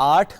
8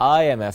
IMF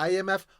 IMF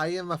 IMF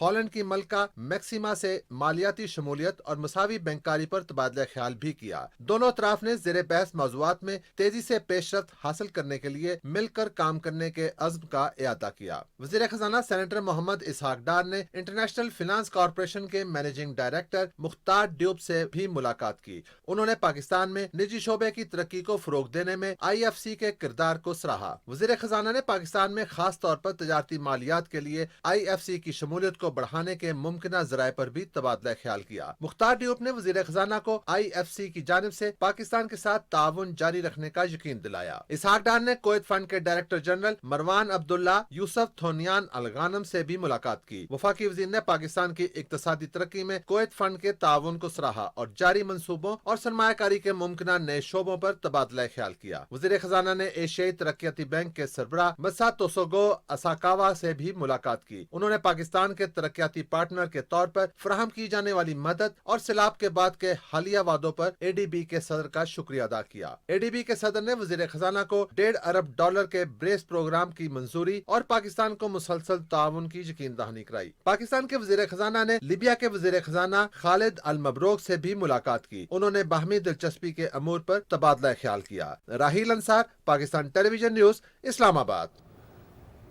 Holland کی ملکہ maxima سے مالیاتی شمولیت اور مساوی بینکاری پر تبادلہ خیال بھی کیا۔ دونوں اطراف نے زیر بحث موضوعات میں تیزی سے پیش رفت حاصل کرنے کے لیے مل کر کام کرنے کے عزم کا اعادہ کیا۔ وزیر خزانہ سینیٹر محمد اسحاق ڈار نے انٹرنیشنل فنانس کارپوریشن کے مینیجنگ ڈائریکٹر مختار ڈیوب سے بھی ملاقات کی۔ انہوں نے پاکستان میں نجی شعبے کی ترقی کو فروغ دینے میں IFC کے کردار کو سراہا۔ وزیر خزانہ نے پاکستان میں خاص طور پر تجارتی مالیات کے لیے IFC کی شمولیت کو بڑھانے کے ممکنہ ذرائع پر بھی تبادلہ خیال کیا۔ مختار ڈیوب نے وزیر خزانہ کو IFC کی جانب سے پاکستان کے ساتھ تعاون جاری رکھنے کا یقین دلایا۔ اسحاق ڈار نے کویت فنڈ کے ڈائریکٹر جنرل مروان عبداللہ یوسف تھونیان الغانم سے بھی ملاقات کی۔ وفاقی وزیر نے پاکستان کی اقتصادی ترقی میں کویت فنڈ کے تعاون کو سراہا اور جاری منصوبوں اور سرمایہ کاری کے ممکنہ نئے شعبوں پر تبادلہ خیال کیا۔ وزیر خزانہ نے ایشیائی ترقیاتی بینک کے سربراہ مساتوسوگو اساکاوا سے بھی ملاقات کی۔ انہوں نے پاکستان کے ترقیاتی پارٹنر کے طور پر فراہم کی جانے والی مدد اور سیلاب کے بعد کے حالیہ وعدوں پر ADB کے صدر کا شکریہ ادا کیا۔ ADB کے صدر نے وزیر خزانہ کو $1.5 ارب کے بریس پروگرام کی منظوری اور پاکستان کو مسلسل تعاون کی یقین دہانی کرائی۔ پاکستان کے وزیر خزانہ نے لیبیا کے وزیر خزانہ خالد المبروک سے بھی ملاقات کی۔ انہوں نے باہمی دلچسپی کے امور پر تبادلہ خیال کیا۔ راہیل انصار، پاکستان ٹیلی ویژن نیوز، اسلام آباد۔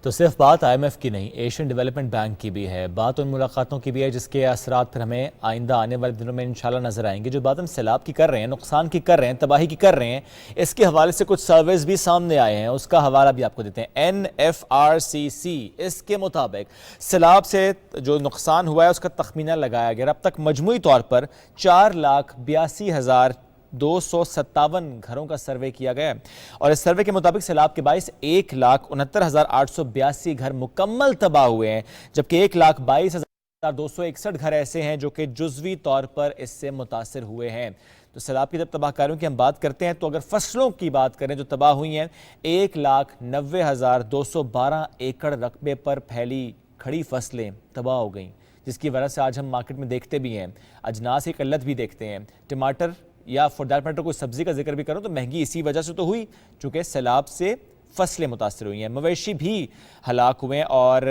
تو صرف بات IMF کی نہیں، ایشین ڈیولپمنٹ بینک کی بھی ہے، بات ان ملاقاتوں کی بھی ہے جس کے اثرات پھر ہمیں آئندہ آنے والے دنوں میں انشاءاللہ نظر آئیں گے۔ جو بات ہم سیلاب کی کر رہے ہیں، نقصان کی کر رہے ہیں، تباہی کی کر رہے ہیں، اس کے حوالے سے کچھ سرویز بھی سامنے آئے ہیں، اس کا حوالہ بھی آپ کو دیتے ہیں۔ NFRCC اس کے مطابق سیلاب سے جو نقصان ہوا ہے اس کا تخمینہ لگایا گیا، اب تک مجموعی طور پر 4,82,257 گھروں کا سروے کیا گیا ہے، اور اس سروے کے مطابق سیلاب کے باعث 1,69,882 گھر مکمل تباہ ہوئے ہیں، جبکہ 1,22,261 گھر ایسے ہیں جو کہ جزوی طور پر اس سے متاثر ہوئے ہیں۔ تو سیلاب کی جب تباہ کاریوں کی ہم بات کرتے ہیں تو اگر فصلوں کی بات کریں جو تباہ ہوئی ہیں، 1,90,212 ایکڑ رقبے پر پھیلی کھڑی فصلیں تباہ ہو گئیں، جس کی وجہ سے آج ہم مارکیٹ میں دیکھتے بھی ہیں، اجناس کی قلت بھی دیکھتے ہیں۔ ٹماٹر یا فور دیٹ میٹر کوئی سبزی کا ذکر بھی کروں تو مہنگی اسی وجہ سے تو ہوئی چونکہ سیلاب سے فصلیں متاثر ہوئی ہیں، مویشی بھی ہلاک ہوئے ہیں، اور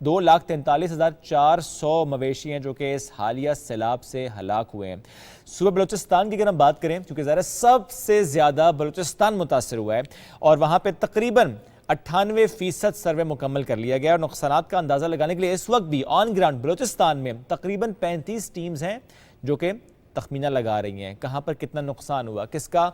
2,43,400 مویشی ہیں جو کہ اس حالیہ سیلاب سے ہلاک ہوئے ہیں۔ صوبہ بلوچستان کی اگر ہم بات کریں کیونکہ ظاہر سب سے زیادہ بلوچستان متاثر ہوا ہے، اور وہاں پہ تقریباً 98% سروے مکمل کر لیا گیا، اور نقصانات کا اندازہ لگانے کے لیے اس وقت بھی آن گراؤنڈ بلوچستان میں تقریباً 35 ٹیمز ہیں جو کہ تخمینہ لگا رہی ہیں کہاں پر کتنا نقصان ہوا، کس کا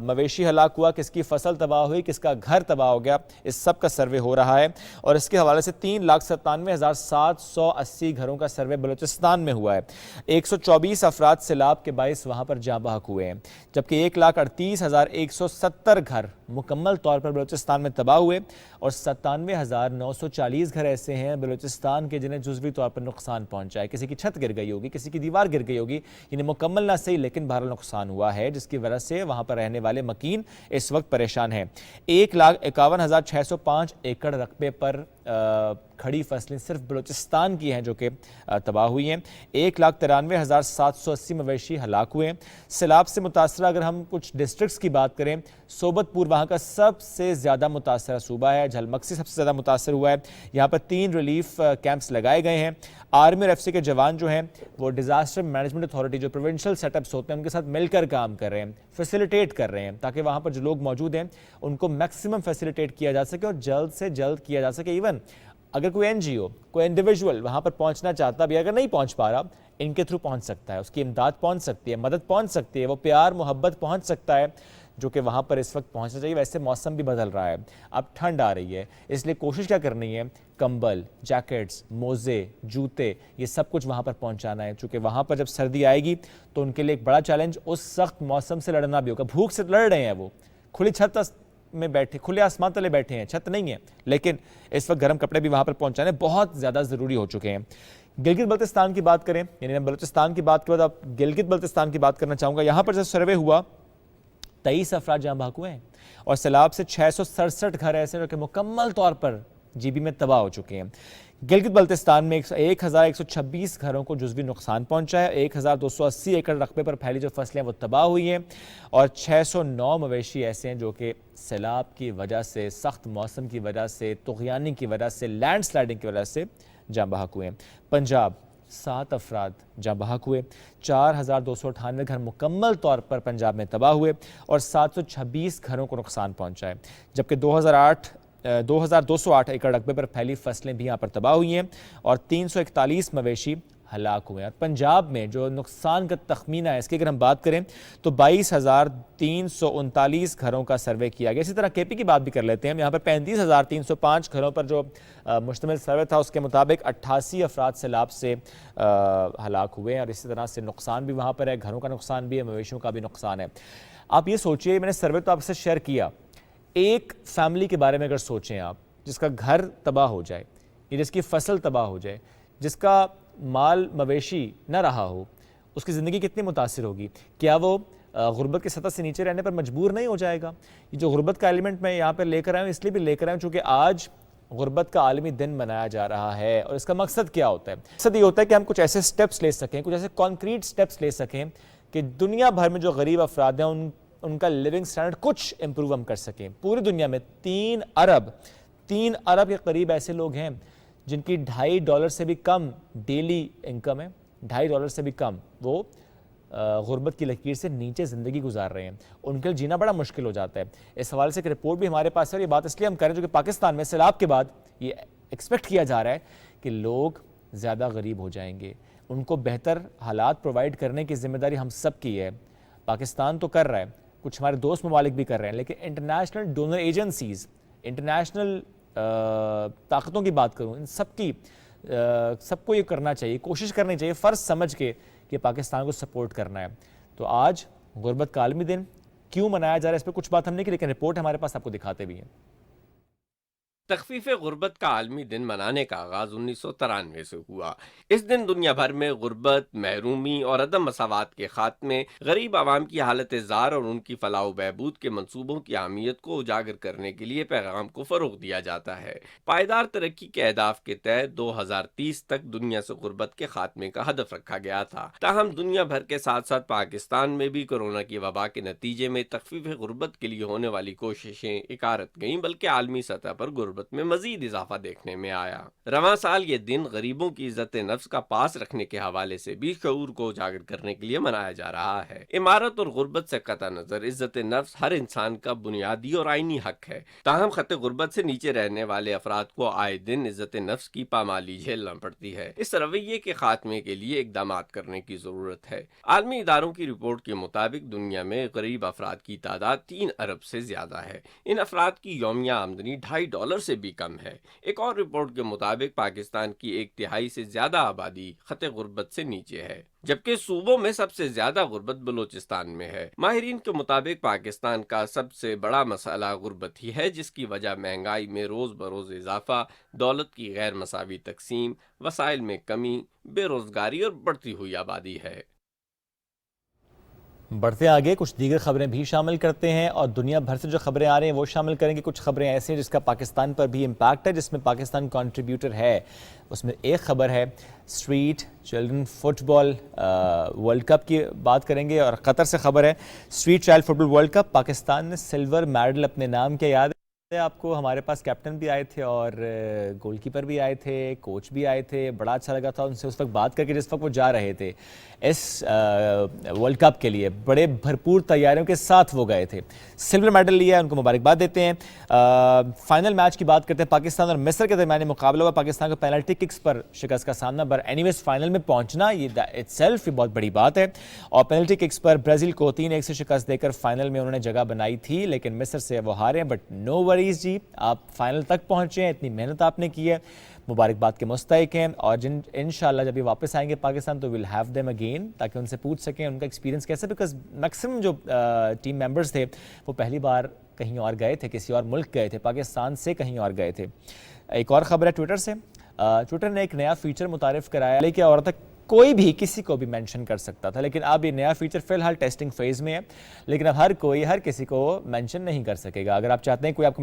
مویشی ہلاک ہوا، کس کی فصل تباہ ہوئی، کس کا گھر تباہ ہو گیا، اس سب کا سروے ہو رہا ہے، اور اس کے حوالے سے 3,97,780 گھروں کا سروے بلوچستان میں ہوا ہے۔ 124 افراد سیلاب کے باعث وہاں پر جاں بحق ہوئے ہیں، جبکہ 1,38,170 گھر مکمل طور پر بلوچستان میں تباہ ہوئے، اور 97,940 گھر ایسے ہیں بلوچستان کے جنہیں جزوی طور پر نقصان پہنچا ہے، کسی کی چھت گر گئی ہوگی، کسی کی دیوار گر گئی ہوگی، یعنی مکمل نہ صحیح لیکن بہرحال نقصان ہوا ہے، جس کی وجہ سے وہاں پر رہنے والے مکین اس وقت پریشان ہیں۔ 1,51,605 ایکڑ رقبے پر کھڑی فصلیں صرف بلوچستان کی ہیں جو کہ تباہ ہوئی ہیں، 1,93,780 مویشی ہلاک ہوئے ہیں۔ سیلاب سے متاثرہ اگر ہم کچھ ڈسٹرکٹس کی بات کریں، صوبت پور وہاں کا سب سے زیادہ متاثرہ صوبہ ہے، جھلمکسی سب سے زیادہ متاثر ہوا ہے، یہاں پر 3 ریلیف کیمپس لگائے گئے ہیں۔ آرمی اور FCC کے جوان جو ہیں وہ ڈیزاسٹر مینجمنٹ اتھارٹی جو پروونشل سیٹ اپس ہوتے ہیں ان کے ساتھ مل کر کام کر رہے ہیں، فیسیلیٹیٹ کر رہے ہیں تاکہ وہاں پر جو لوگ موجود ہیں ان کو میکسیمم فیسیلیٹیٹ کیا جا سکے اور جلد سے جلد کیا جا سکے۔ ایون اگر کوئی NGO کوئی انڈیویجول وہاں پر پہنچنا چاہتا بھی اگر نہیں پہنچ پا رہا، ان کے تھرو پہنچ سکتا ہے، اس کی امداد پہنچ سکتی ہے، مدد پہنچ سکتی ہے، وہ پیار محبت پہنچ سکتا ہے جو کہ وہاں پر اس وقت پہنچنا چاہیے۔ ویسے موسم بھی بدل رہا ہے، اب ٹھنڈ آ رہی ہے، اس لیے کوشش کیا کرنی ہے، کمبل، جیکٹس، موزے، جوتے، یہ سب کچھ وہاں پر پہنچانا ہے، چونکہ وہاں پر جب سردی آئے گی تو ان کے لیے ایک بڑا چیلنج اس سخت موسم سے لڑنا بھی ہوگا۔ بھوک سے لڑ رہے ہیں، وہ کھلی چھت میں بیٹھے، کھلے آسمان تلے بیٹھے ہیں، چھت نہیں ہے، لیکن اس وقت گرم کپڑے بھی وہاں پر پہنچانے بہت زیادہ ضروری ہو چکے ہیں۔ گلگت بلتستان کی بات کریں، یعنی بلوچستان کی بات کے بعد اب گلگت بلتستان کی بات کرنا چاہوں گا۔ یہاں پر جب سروے ہوا 23 افراد جاں بحق ہوئے ہیں، اور سیلاب سے 667 گھر ایسے جو کہ مکمل طور پر GB میں تباہ ہو چکے ہیں۔ گلگت بلتستان میں 1,126 گھروں کو جزوی نقصان پہنچا ہے، 1,280 ایکڑ رقبے پر پھیلی جو فصلیں وہ تباہ ہوئی ہیں، اور 609 مویشی ایسے ہیں جو کہ سیلاب کی وجہ سے، سخت موسم کی وجہ سے، طغیانی کی وجہ سے، لینڈ سلائڈنگ کی وجہ سے جاں بحق ہوئے ہیں۔ پنجاب 7 افراد جاں بحق ہوئے، 4298 گھر مکمل طور پر پنجاب میں تباہ ہوئے اور 726 گھروں کو نقصان پہنچا ہے، جبکہ 2208 ایکڑ رقبے پر پھیلی فصلیں بھی یہاں پر تباہ ہوئی ہیں اور 341 مویشی ہلاک ہوئے ہیں۔ اور پنجاب میں جو نقصان کا تخمینہ ہے اس کی اگر ہم بات کریں تو 22,339 گھروں کا سروے کیا گیا۔ اسی طرح کے پی کی بات بھی کر لیتے ہیں، یہاں پر 35,305 گھروں پر جو مشتمل سروے تھا اس کے مطابق 88 افراد سیلاب سے ہلاک ہوئے ہیں اور اسی طرح سے نقصان بھی وہاں پر ہے، گھروں کا نقصان بھی ہے، مویشیوں کا بھی نقصان ہے۔ آپ یہ سوچئے، میں نے سروے تو آپ سے شیئر کیا، ایک فیملی کے بارے میں اگر سوچیں آپ جس کا گھر تباہ ہو جائے یا جس کی فصل تباہ ہو جائے، جس کا مال مویشی نہ رہا ہو، اس کی زندگی کتنی متاثر ہوگی؟ کیا وہ غربت کی سطح سے نیچے رہنے پر مجبور نہیں ہو جائے گا؟ یہ جو غربت کا ایلیمنٹ میں یہاں پر لے کر آیا ہوں، اس لیے بھی لے کر آیا ہوں چونکہ آج غربت کا عالمی دن منایا جا رہا ہے۔ اور اس کا مقصد کیا ہوتا ہے؟ مقصد یہ ہوتا ہے کہ ہم کچھ ایسے سٹیپس لے سکیں، کچھ ایسے کانکریٹ سٹیپس لے سکیں کہ دنیا بھر میں جو غریب افراد ہیں ان کا لیونگ سٹینڈرڈ کچھ امپروو ہم کر سکیں۔ پوری دنیا میں 3 ارب کے قریب ایسے لوگ ہیں جن کی $2.5 سے بھی کم ڈیلی انکم ہے، $2.5 سے بھی کم، وہ غربت کی لکیر سے نیچے زندگی گزار رہے ہیں، ان کے لیے جینا بڑا مشکل ہو جاتا ہے۔ اس حوالے سے ایک رپورٹ بھی ہمارے پاس ہے اور یہ بات اس لیے ہم کریں جو کہ پاکستان میں سیلاب کے بعد یہ ایکسپیکٹ کیا جا رہا ہے کہ لوگ زیادہ غریب ہو جائیں گے، ان کو بہتر حالات پرووائڈ کرنے کی ذمہ داری ہم سب کی ہے۔ پاکستان تو کر رہا ہے، کچھ ہمارے دوست ممالک بھی کر رہے ہیں، لیکن انٹرنیشنل ڈونر ایجنسیز، انٹرنیشنل طاقتوں کی بات کروں، ان سب کو یہ کرنا چاہیے، کوشش کرنی چاہیے فرض سمجھ کے کہ پاکستان کو سپورٹ کرنا ہے۔ تو آج غربت کا عالمی دن کیوں منایا جا رہا ہے اس پہ کچھ بات ہم نے کی، لیکن رپورٹ ہمارے پاس آپ کو دکھاتے بھی ہیں۔ تخفیف غربت کا عالمی دن منانے کا آغاز 1993 سے ہوا۔ اس دن دنیا بھر میں غربت، محرومی اور عدم مساوات کے خاتمے، غریب عوام کی حالت زار اور ان کی فلاح و بہبود کے منصوبوں کی اہمیت کو اجاگر کرنے کے لیے پیغام کو فروغ دیا جاتا ہے۔ پائیدار ترقی کے اہداف کے تحت 2030 تک دنیا سے غربت کے خاتمے کا ہدف رکھا گیا تھا۔ تاہم دنیا بھر کے ساتھ ساتھ پاکستان میں بھی کورونا کی وبا کے نتیجے میں تخفیف غربت کے لیے ہونے والی کوششیں اکارت گئیں، بلکہ عالمی سطح پر غربت میں مزید اضافہ دیکھنے میں آیا۔ رواں سال یہ دن غریبوں کی عزت نفس کا پاس رکھنے کے حوالے سے بھی شعور کو اجاگر کرنے کے لیے منایا جا رہا ہے۔ عمارت اور غربت سے قطع نظر عزت نفس ہر انسان کا بنیادی اور آئینی حق ہے، تاہم خط غربت سے نیچے رہنے والے افراد کو آئے دن عزت نفس کی پامالی جھیلنا پڑتی ہے۔ اس رویے کے خاتمے کے لیے اقدامات کرنے کی ضرورت ہے۔ عالمی اداروں کی رپورٹ کے مطابق دنیا میں غریب افراد کی تعداد 3 ارب سے زیادہ ہے۔ ان افراد کی یومیہ آمدنی $2.5 سے بھی کم ہے۔ ایک اور رپورٹ کے مطابق پاکستان کی 1/3 سے زیادہ آبادی خط غربت سے نیچے ہے، جبکہ صوبوں میں سب سے زیادہ غربت بلوچستان میں ہے۔ ماہرین کے مطابق پاکستان کا سب سے بڑا مسئلہ غربت ہی ہے، جس کی وجہ مہنگائی میں روز بروز اضافہ، دولت کی غیر مساوی تقسیم، وسائل میں کمی، بے روزگاری اور بڑھتی ہوئی آبادی ہے۔ بڑھتے آگے کچھ دیگر خبریں بھی شامل کرتے ہیں اور دنیا بھر سے جو خبریں آ رہی ہیں وہ شامل کریں گے۔ کچھ خبریں ایسی ہیں جس کا پاکستان پر بھی امپیکٹ ہے، جس میں پاکستان کنٹریبیوٹر ہے۔ اس میں ایک خبر ہے اسٹریٹ چلڈرن فٹ بال ورلڈ کپ کی بات کریں گے، اور قطر سے خبر ہے اسٹریٹ چائلڈ فٹ بال ورلڈ کپ، پاکستان نے سلور میڈل اپنے نام کیا۔ یاد ہے آپ کو ہمارے پاس کیپٹن بھی آئے تھے اور گول کیپر بھی آئے تھے، کوچ بھی آئے تھے، بڑا اچھا لگا تھا ان سے اس وقت بات کر کے جس وقت وہ جا رہے تھے اس ورلڈ کپ کے لیے، بڑے بھرپور تیاریوں کے ساتھ وہ گئے تھے، سلور میڈل لیا ہے، ان کو مبارکباد دیتے ہیں۔ فائنل میچ کی بات کرتے ہیں، پاکستان اور مصر کے درمیان مقابلہ ہوا، پاکستان کو پینلٹی ککس پر شکست کا سامنا، بٹ اینی ویز فائنل میں پہنچنا یہ اٹسیلف بہت بڑی بات ہے، اور پینلٹی ککس پر برازیل کو 3-1 سے شکست دے کر فائنل میں انہوں نے جگہ بنائی تھی، لیکن مصر سے وہ ہارے، بٹ نو وریز جی، آپ فائنل تک پہنچے ہیں، اتنی محنت آپ نے کی ہے، مبارکباد کے مستحق ہیں، اور انشاءاللہ جب یہ واپس آئیں گے پاکستان تو ویل ہیو دیم اگین، تاکہ ان سے پوچھ سکیں ان کا ایکسپیرینس کیسا، بیکاز میکسیمم جو ٹیم ممبرز تھے وہ پہلی بار کہیں اور گئے تھے، کسی اور ملک گئے تھے، پاکستان سے کہیں اور گئے تھے۔ ایک اور خبر ہے ٹویٹر سے، ٹویٹر نے ایک نیا فیچر متعارف کرایا، لیکن اور تک کوئی بھی کسی کو بھی مینشن کر سکتا تھا، لیکن اب یہ نیا فیچر فی الحال ٹیسٹنگ فیز میں ہے، لیکن اب ہر کوئی ہر کسی کو مینشن نہیں کر سکے گا۔ اگر آپ چاہتے ہیں کوئی آپ کو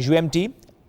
UMT,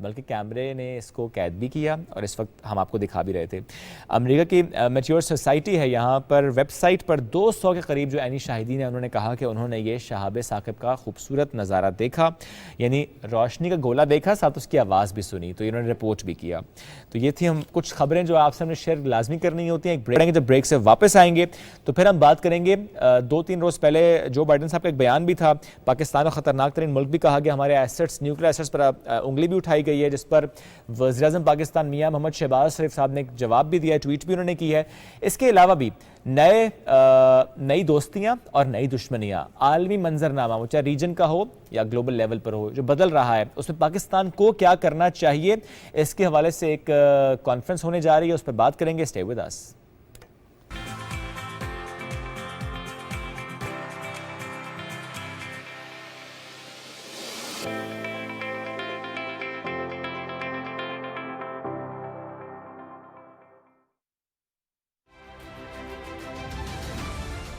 بلکہ کیمرے نے اس کو قید بھی کیا اور اس وقت ہم آپ کو دکھا بھی رہے تھے. امریکہ کی میچور سوسائٹی ہے, یہاں پر ویب سائٹ پر 200 کے قریب جو عینی شاہدین ہیں انہوں نے کہا کہ انہوں نے یہ شہاب ثاقب کا خوبصورت نظارہ دیکھا, یعنی روشنی کا گولا دیکھا, ساتھ اس کی آواز بھی سنی, تو انہوں نے رپورٹ بھی کیا. تو یہ تھی ہم کچھ خبریں جو آپ سے ہم نے شیئر لازمی کرنی ہوتی ہیں. ایک بریک, جب بریک سے واپس آئیں گے تو پھر ہم بات کریں گے. 2-3 روز پہلے جو بائیڈن صاحب کا ایک بیان بھی تھا, پاکستان کو خطرناک ترین ملک بھی کہا گیا, ہمارے ایسٹس, نیوکلیر ایسٹس پر انگلی بھی اٹھائی گئی ہے, جس پر وزیر اعظم پاکستان میاں محمد شہباز شریف صاحب نے ایک جواب بھی دیا ہے, ٹویٹ بھی انہوں نے کی ہے. اس کے علاوہ بھی نئی دوستیاں اور نئی دشمنیاں, عالمی منظرنامہ وہ چاہے ریجن کا ہو یا گلوبل لیول پر ہو جو بدل رہا ہے, اس میں پاکستان کو کیا کرنا چاہیے, اس کے حوالے سے ایک کانفرنس ہونے جا رہی ہے, اس پر بات کریں گے. Stay with us.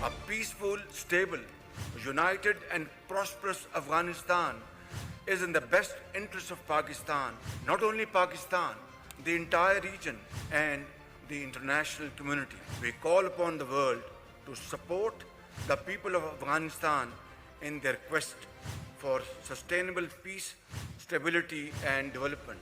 A peaceful, stable, united and prosperous Afghanistan is in the best interest of Pakistan, not only Pakistan, the entire region and the international community. We call upon the world to support the people of Afghanistan in their quest for sustainable peace, stability and development.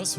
10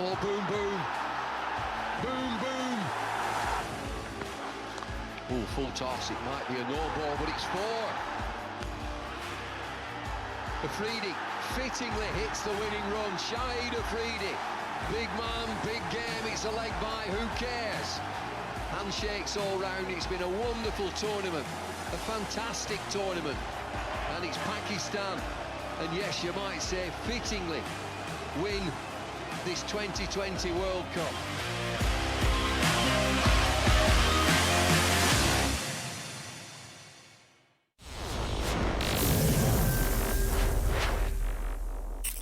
Oh, boom, boom. Boom, boom. Oh, full toss. It might be a no ball, but it's 4. Afridi fittingly hits the winning run. Shahid Afridi. Big man, big game. It's a leg by. Who cares? Handshakes all round. It's been a wonderful tournament. A fantastic tournament. And it's Pakistan. And yes, you might say fittingly win this 2020 World Cup.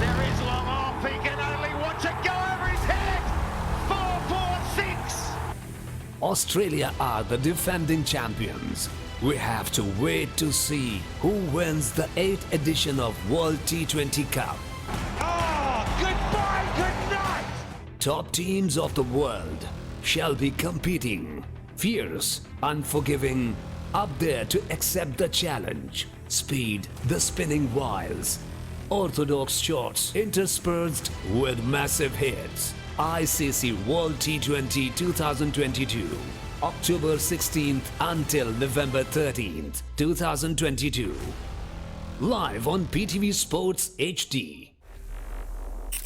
There is long off, he can only watch it go over his head. 4-4-6. Australia are the defending champions. We have to wait to see who wins the 8th edition of World T20 Cup. Oh, goodbye, good night. Top teams of the world shall be competing. Fierce, unforgiving, up there to accept the challenge. Speed, the spinning wiles. Orthodox shots interspersed with massive hits. ICC World T20 2022. October 16th until November 13th, 2022. Live on PTV Sports HD.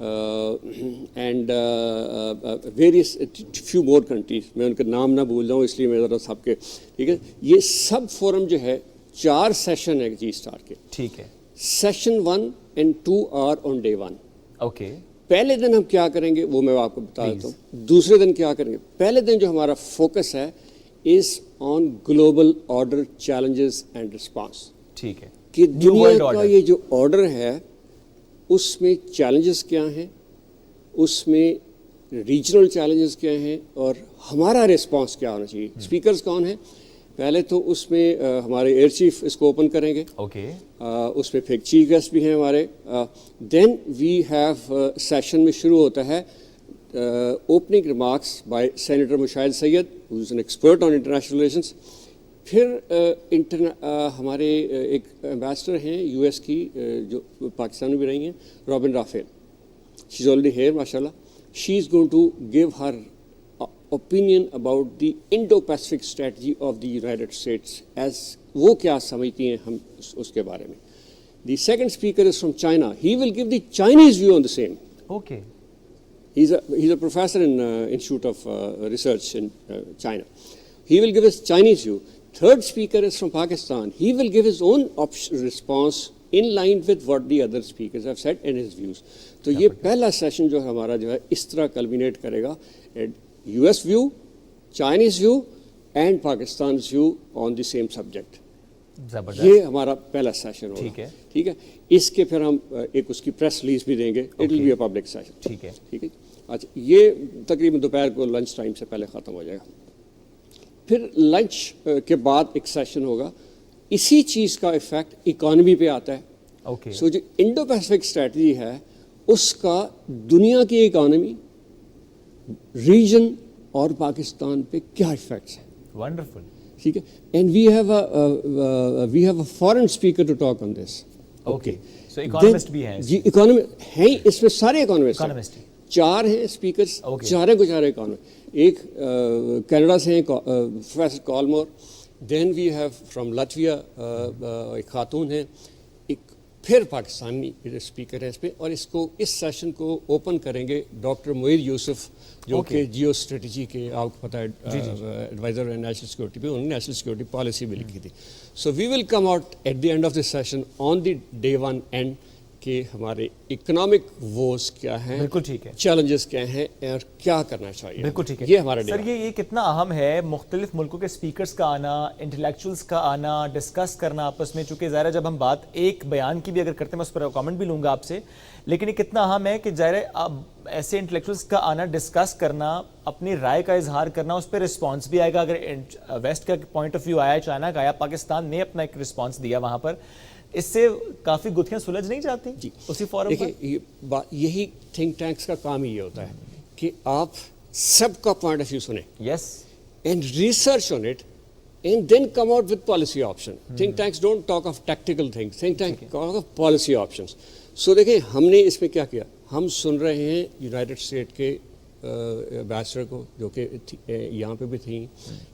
And various few more countries, میں ان کے نام نہ بھول جاؤں اس لیے میں ذرا سب کے, ٹھیک ہے. یہ سب فورم جو ہے 4 سیشن ہے جی اسٹار کے. ٹھیک ہے. Session 1 and 2 are on day 1. Okay. پہلے دن ہم کیا کریں گے وہ میں آپ کو بتا دیتا ہوں. دوسرے دن کیا کریں گے. پہلے دن جو ہمارا فوکس ہے is on global order challenges and response. ٹھیک ہے. کہ دنیا کا یہ جو آرڈر ہے اس میں چیلنجز کیا ہیں, اس میں ریجنل چیلنجز کیا ہیں, اور ہمارا رسپانس کیا ہونا چاہیے. اسپیکرز کون ہیں؟ پہلے تو اس میں ہمارے ایئر چیف اس کو اوپن کریں گے. اوکے. اس میں پھر چیف گیسٹ بھی ہیں ہمارے. دین وی ہیو سیشن میں شروع ہوتا ہے opening remarks by senator Mushahid Syed who is an expert on international relations. پھر ہمارے ایک ایمبیسڈر ہیں یو ایس کی جو پاکستان میں بھی رہی ہیں, Robin Raphel. She is already here ماشاء اللہ. She is going to give her opinion about the Indo-Pacific strategy of the United States as وہ کیا سمجھتی ہیں ہم اس کے بارے میں. The second speaker is from China. He will give the Chinese view on the same. Okay. He's a professor in Institute of Research in China. He will give his Chinese view. Third speaker is from Pakistan. He will give his own response in line with what the other speakers have said and his views. تو یہ پہلا session جو ہمارا جو ہے اس طرح کلمینیٹ کرے گا. US view, Chinese view and Pakistan's view on the same subject. یہ ہمارا پہلا سیشن ہوگا. ٹھیک ہے. اس کے پھر ہم ایک اس کی پریس ریلیز بھی دیں گے. It will be a public session. ٹھیک ہے. ٹھیک ہے. اچھا یہ تقریباً دوپہر کو لنچ ٹائم سے پہلے ختم ہو جائے گا. پھر لنچ کے بعد ایک سیشن ہوگا. اسی چیز کا ایفیکٹ اکانومی پہ آتا ہے. اوکے. سو جو انڈو پیسفک اسٹریٹجی ہے اس کا دنیا کی اکانومی, ریجن اور پاکستان پہ کیا ایفیکٹس ہیں. ونڈرفل. ٹھیک ہے. And we have a foreign speaker to talk on this. Okay. So economist بھی ہیں. جی اکانومی ہیں اس میں سارے اکانومسٹ. 4 ہیں اسپیکرس, چارے کو چارے اکانومی. ایک کینیڈا سے ہیں پروفیسر کالمور. Then we have from Latvia ایک خاتون ہیں. ایک پھر پاکستانی اسپیکر ہے اس پہ. اور اس کو اس سیشن کو اوپن کریں گے ڈاکٹر معید یوسف جو کہ جیو اسٹریٹجی کے آپ کو پتہ ہے ایڈوائزر نیشنل سیکورٹی پہ, انہوں نے نیشنل سیکورٹی پالیسی بھی لکھی تھی. So we will come out at the end of this session on the day 1 and کہ ہمارے اکنامک ووز کیا ہیں, بالکل ٹھیک ہے, چیلنجز کیا ہیں اور کیا کرنا چاہیے. بالکل ٹھیک ہے. یہ ہمارا سر یہ کتنا اہم ہے مختلف ملکوں کے اسپیکرز کا آنا, انٹلیکچوئلس کا آنا, ڈسکس کرنا آپس میں. چونکہ ظاہر ہے جب ہم بات ایک بیان کی بھی اگر کرتے ہیں, میں اس پر کامنٹ بھی لوں گا آپ سے, لیکن یہ کتنا اہم ہے کہ ظاہر ہے اب ایسے انٹلیکچوئلس کا آنا, ڈسکس کرنا, اپنی رائے کا اظہار کرنا, اس پہ رسپانس بھی آئے گا. اگر ویسٹ کا پوائنٹ آف ویو آیا, چائنا کا آیا, پاکستان نے اپنا ایک رسپانس دیا وہاں پر, اس سے کافی گتھیاں سلجھ نہیں جاتی جی اسی فورم پر. دیکھیں یہی تھنک ٹینکس کا کام ہی یہ ہوتا ہے کہ آپ سب کا پوائنٹ آف ویو سنیں. Yes. And research on it and then come out with policy option. Think tanks don't talk of tactical things, think tank talk of policy options. So دیکھیں ہم نے اس میں کیا کیا, ہم سن رہے ہیں یونائٹڈ اسٹیٹ کے ایمبیسڈر کو جو کہ یہاں پہ بھی تھیں,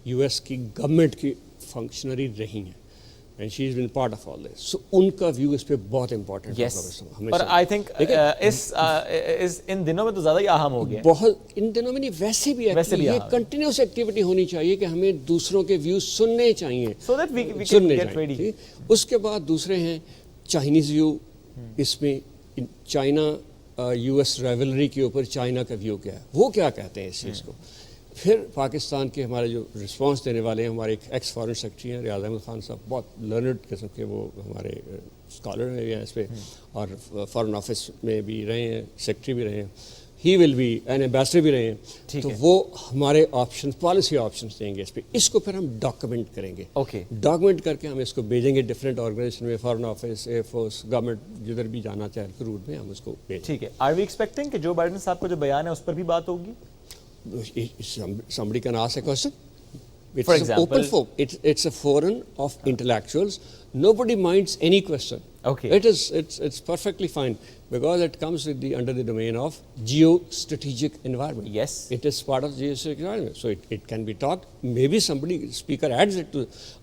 یو ایس کی گورنمنٹ کی فنکشنری رہی ہیں, and she has been part of all this. So ان کا ویو اس پہ بہت امپورٹنٹ ہے. پر آئی تھنک اس ان دنوں میں تو زیادہ ہی اہم ہو گیا. بہت ان دنوں میں نہیں, ویسے بھی یہ کنٹینیوس ایکٹیویٹی ہونی چاہیے کہ ہمیں دوسروں کے ویوز سننے چاہیے, سننے چاہیے. اس کے بعد دوسرے ہیں چائنیز ویو. اس میں چائنا یو ایس رائیولری کے اوپر چائنا کا ویو کیا ہے, وہ کیا کہتے ہیں اس چیز کو. پھر پاکستان کے ہمارے جو رسپانس دینے والے ہیں, ہمارے ایک ایکس فارن سیکرٹری ہیں ریاض احمد خان صاحب, بہت لرنڈ قسم کے, وہ ہمارے اسکالر ہیں اس پہ, اور فارن آفس میں بھی رہے ہیں, سیکرٹری بھی رہے ہیں. ہی ول بی این ایمبیسڈر بھی رہے ہیں. تو وہ ہمارے آپشن, پالیسی آپشنس دیں گے اس پہ. اس کو پھر ہم ڈاکومنٹ کریں گے. ڈاکومنٹ کر کے ہم اس کو بھیجیں گے ڈفرینٹ آرگنائزیشن میں, foreign office, air force, government جدھر بھی جانا چاہے روٹ میں ہم اس کو بھیجیں. ٹھیک ہے. آر وی ایکسپیکٹنگ کہ جو بائیڈن صاحب کا جو بیان ہے اس پر بھی بات ہوگی؟ Somebody can ask a question. It's an open forum. It's a forum of intellectuals. Nobody minds any question. Okay. It's perfectly fine because it comes with under the domain of geostrategic environment. Yes. It is part of geostrategic environment. So it can be talked. Maybe somebody speaker adds it to.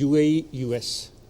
UAE, US.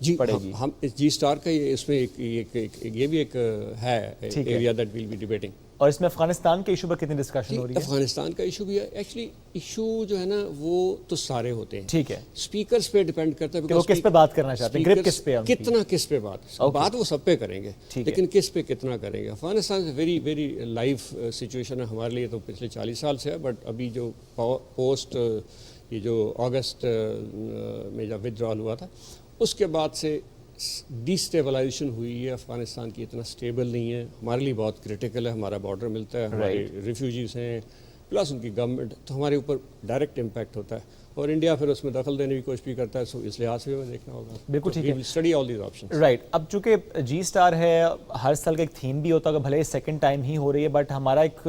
جی پڑے گی؟ ہم جی star کا اس میں یہ بھی ایک ہے area that will be debating. اور اس میں افغانستان کے ایشو پر کتنی ڈسکشن ہو رہی ہے؟ افغانستان کا ایشو بھی ہے. ایکچولی ایشو جو ہے نا وہ تو سارے ہوتے ہیں, ٹھیک ہے, اسپیکرز پہ ڈیپینڈ کرتا ہے کہ وہ کس پہ بات کرنا چاہتے ہیں, گرپ کس پہ, کتنا کس پہ بات وہ سب پہ کریں گے, لیکن کس پہ کتنا کریں گے. افغانستان سے ویری ویری لائیو سچویشن ہے ہمارے لیے, تو پچھلے 40 سال سے ہے, بٹ ابھی جو پوسٹ یہ جو اگست میں جب ودرال ہوا تھا اس کے بعد سے ڈی اسٹیبلائزیشن ہوئی ہے افغانستان کی, اتنا اسٹیبل نہیں ہے, ہمارے لیے بہت کریٹیکل ہے. ہمارا بارڈر ملتا ہے, ہمارے ریفیوجیز ہیں, پلس ان کی گورنمنٹ, تو ہمارے اوپر ڈائریکٹ امپیکٹ ہوتا ہے, اور انڈیا پھر اس میں دخل دینے کی کوشش بھی کرتا ہے. سو اس لحاظ سے ہمیں دیکھنا ہوگا. بالکل ٹھیک ہے, study all these options. Right. اب چونکہ جی اسٹار ہے, ہر سال کا ایک تھیم بھی ہوتا ہے, بھلے سیکنڈ ٹائم ہی ہو رہی ہے, بٹ ہمارا ایک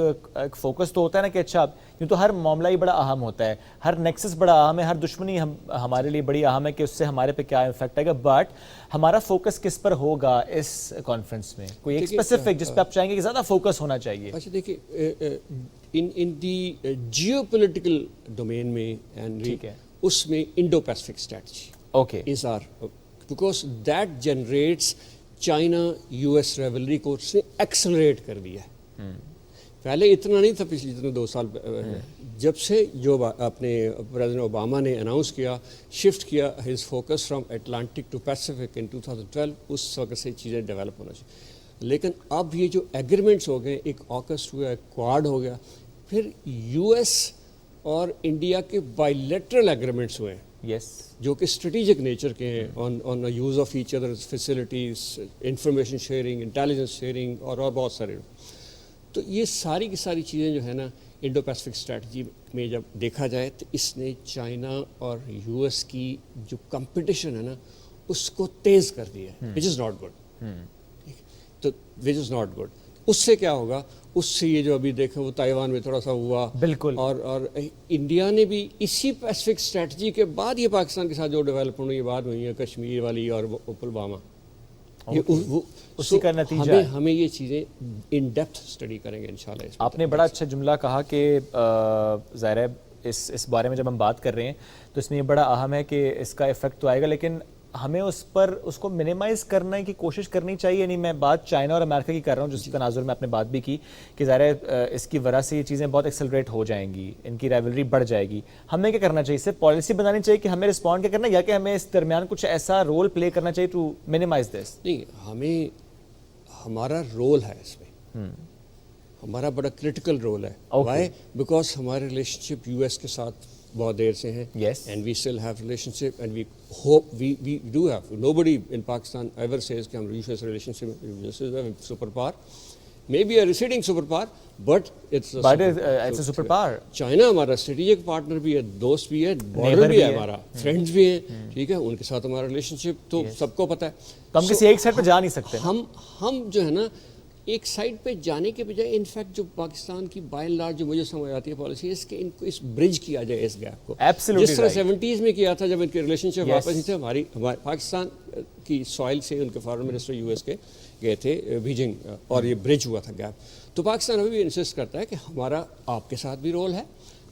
فوکس تو ہوتا ہے نا کہ اچھا یوں تو ہر معاملہ ہی بڑا اہم ہوتا ہے, ہر نیکسس بڑا اہم ہے, ہر دشمنی ہمارے لیے بڑی اہم ہے کہ اس سے ہمارے پہ کیا افیکٹ آئے گا, بٹ ہمارا فوکس کس پر ہوگا اس کانفرنس میں؟ کوئی ایک اسپیسیفک جس پہ آپ چاہیں گے کہ زیادہ فوکس ہونا چاہیے؟ اچھا دیکھیے, in the geopolitical domain میں ٹھیک ہے, اس میں Indo Pacific strategy AUKUS are, because that generates China U S rivalry کو اس نے ایکسلریٹ کر دیا ہے. پہلے اتنا نہیں تھا, پچھلے اتنے 2 سال جب سے جو اپنے پریزیڈنٹ اوباما نے اناؤنس کیا, شفٹ کیا his focus from Atlantic to Pacific in 2012, اس وقت سے چیزیں ڈیولپ ہونا چاہیے. لیکن اب یہ جو ایگریمنٹس ہو گئے, ایک آکس ہوا, ایک کوارڈ ہو گیا, پھر یو ایس اور انڈیا کے بائی لیٹرل ایگریمنٹس ہوئے ہیں, یس, جو کہ اسٹریٹجک نیچر کے ہیں, on use of each others facilities, information sharing, intelligence sharing, اور بہت سارے. تو یہ ساری کی ساری چیزیں جو ہے نا انڈو پیسفک اسٹریٹجی میں جب دیکھا جائے تو اس نے چائنا اور یو ایس کی جو کمپٹیشن ہے نا اس کو تیز کر دیا ہے, وچ از ناٹ گڈ. تو وچ از ناٹ گڈ. اس سے کیا ہوگا, اس سے یہ جو ابھی دیکھیں وہ تائیوان میں تھوڑا سا ہوا, بالکل, اور انڈیا نے بھی اسی پیسفک اسٹریٹجی کے بعد یہ پاکستان کے ساتھ جو ڈیولپمنٹ ہوئی بات ہوئی ہے, کشمیر والی اور پلوامہ, اسی کا نتیجہ ہے. ہمیں یہ چیزیں ان ڈیپتھ اسٹڈی کریں گے انشاءاللہ. آپ نے بڑا اچھا جملہ کہا کہ ظاہر ہے اس بارے میں جب ہم بات کر رہے ہیں تو اس میں یہ بڑا اہم ہے کہ اس کا ایفیکٹ تو آئے گا, لیکن ہمیں اس کو منیمائز کرنے کی کوشش کرنی چاہیے. نہیں, میں بات چائنا اور امریکہ کی کر رہا ہوں, جس تناظر میں آپ نے بات بھی کی کہ ظاہر ہے اس کی وجہ سے یہ چیزیں بہت ایکسلریٹ ہو جائیں گی, ان کی رائیولری بڑھ جائے گی. ہمیں کیا کرنا چاہیے, صرف پالیسی بنانی چاہیے کہ ہمیں رسپونڈ کیا کرنا, یا کہ ہمیں اس درمیان کچھ ایسا رول پلے کرنا چاہیے ٹو منیمائز دس؟ نہیں, ہمیں ہمارا رول ہے اس میں, ہمارا بڑا کرٹیکل رول ہے. وائی؟ بیکاز ہمارے ریلیشن شپ یو ایس کے ساتھ بہت دیر سے ہیں, and we still have relationship, and we hope we do have. Nobody in Pakistan ever says کہ ہم U S relationship super power, may be a receding super power, but it's a super power. China ہمارا strategic partner بھی ہے, دوست بھی ہے, border بھی ہے, ہمارا فرینڈز بھی ہیں, ٹھیک ہے, ان کے ساتھ ہمارا ریلیشن شپ تو سب کو پتہ ہے. ہم کسی ایک سائڈ پہ جا نہیں سکتے. ہم جو ہے نا ایک سائڈ پہ جانے کے بجائے انفیکٹ جو پاکستان کی بائی اینڈ لارج جو مجھے سمجھ آتی ہے پالیسی ہے, اس کے ان کو اس برج کیا جائے, اس گیپ کو, جس طرح 70s میں کیا تھا جب ان کے ریلیشن شپ واپس نہیں تھے. ہمارے پاکستان کی سوائل سے ان کے فارن منسٹر یو ایس کے گئے تھے بیجنگ, اور یہ برج ہوا تھا گیپ. تو پاکستان ابھی بھی انسسٹ کرتا ہے کہ ہمارا آپ کے ساتھ بھی رول ہے,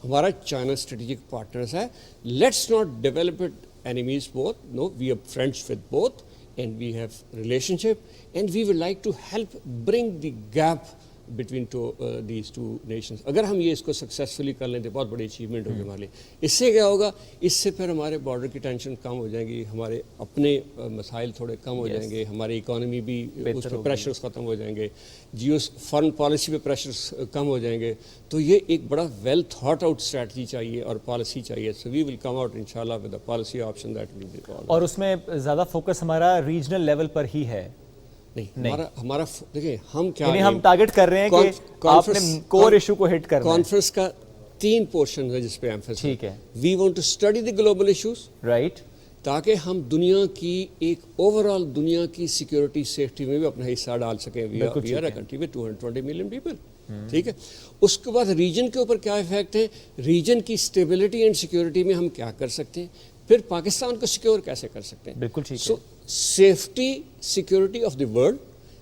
ہمارا چائنا اسٹریٹجک پارٹنرز ہے, let's not develop it enemies both, no, we are friends with both, and we have relationship, and we would like to help bring the gap between these two nations. اگر ہم یہ اس کو successfully کر لیں تو بہت بڑی اچیومنٹ ہوگی ہمارے لیے. اس سے کیا ہوگا, اس سے پھر ہمارے بارڈر کی ٹینشن کم ہو جائیں گی, ہمارے اپنے مسائل تھوڑے کم ہو جائیں گے, ہماری اکانومی بھی اس پہ پریشرز ختم ہو جائیں گے, جیو فارن پالیسی پہ پریشرز کم ہو جائیں گے. تو یہ ایک بڑا ویل تھاٹ آؤٹ اسٹریٹجی چاہیے اور پالیسی چاہیے. So we will come out انشاءاللہ with a policy option that will be. اور اس میں زیادہ فوکس ہمارا ریجنل لیول پر ہی ہے. نہیں, ہمارا دیکھیں ہم کیا, یعنی ہم ٹارگٹ کر رہے ہیں کہ آپ نے کور ایشو کو ہٹ کرنا ہے. کانفرنس کا 3 پورشن ہے جس پہ ایمفیسس, ٹھیک ہے. We want to study the global issues, right, تاکہ ہم دنیا کی ایک اوور آل دنیا کی سیکورٹی سیفٹی میں بھی اپنا حصہ ڈال سکیں. We are a country with 220 million people, ٹھیک ہے. اس کے بعد ریجن کے اوپر کیا افیکٹ ہے, ریجن کی اسٹیبلٹی اینڈ سیکورٹی میں ہم کیا کر سکتے ہیں, پھر پاکستان کو سیکور کیسے کر سکتے ہیں. بالکل ٹھیک ہے. So safety security of the world,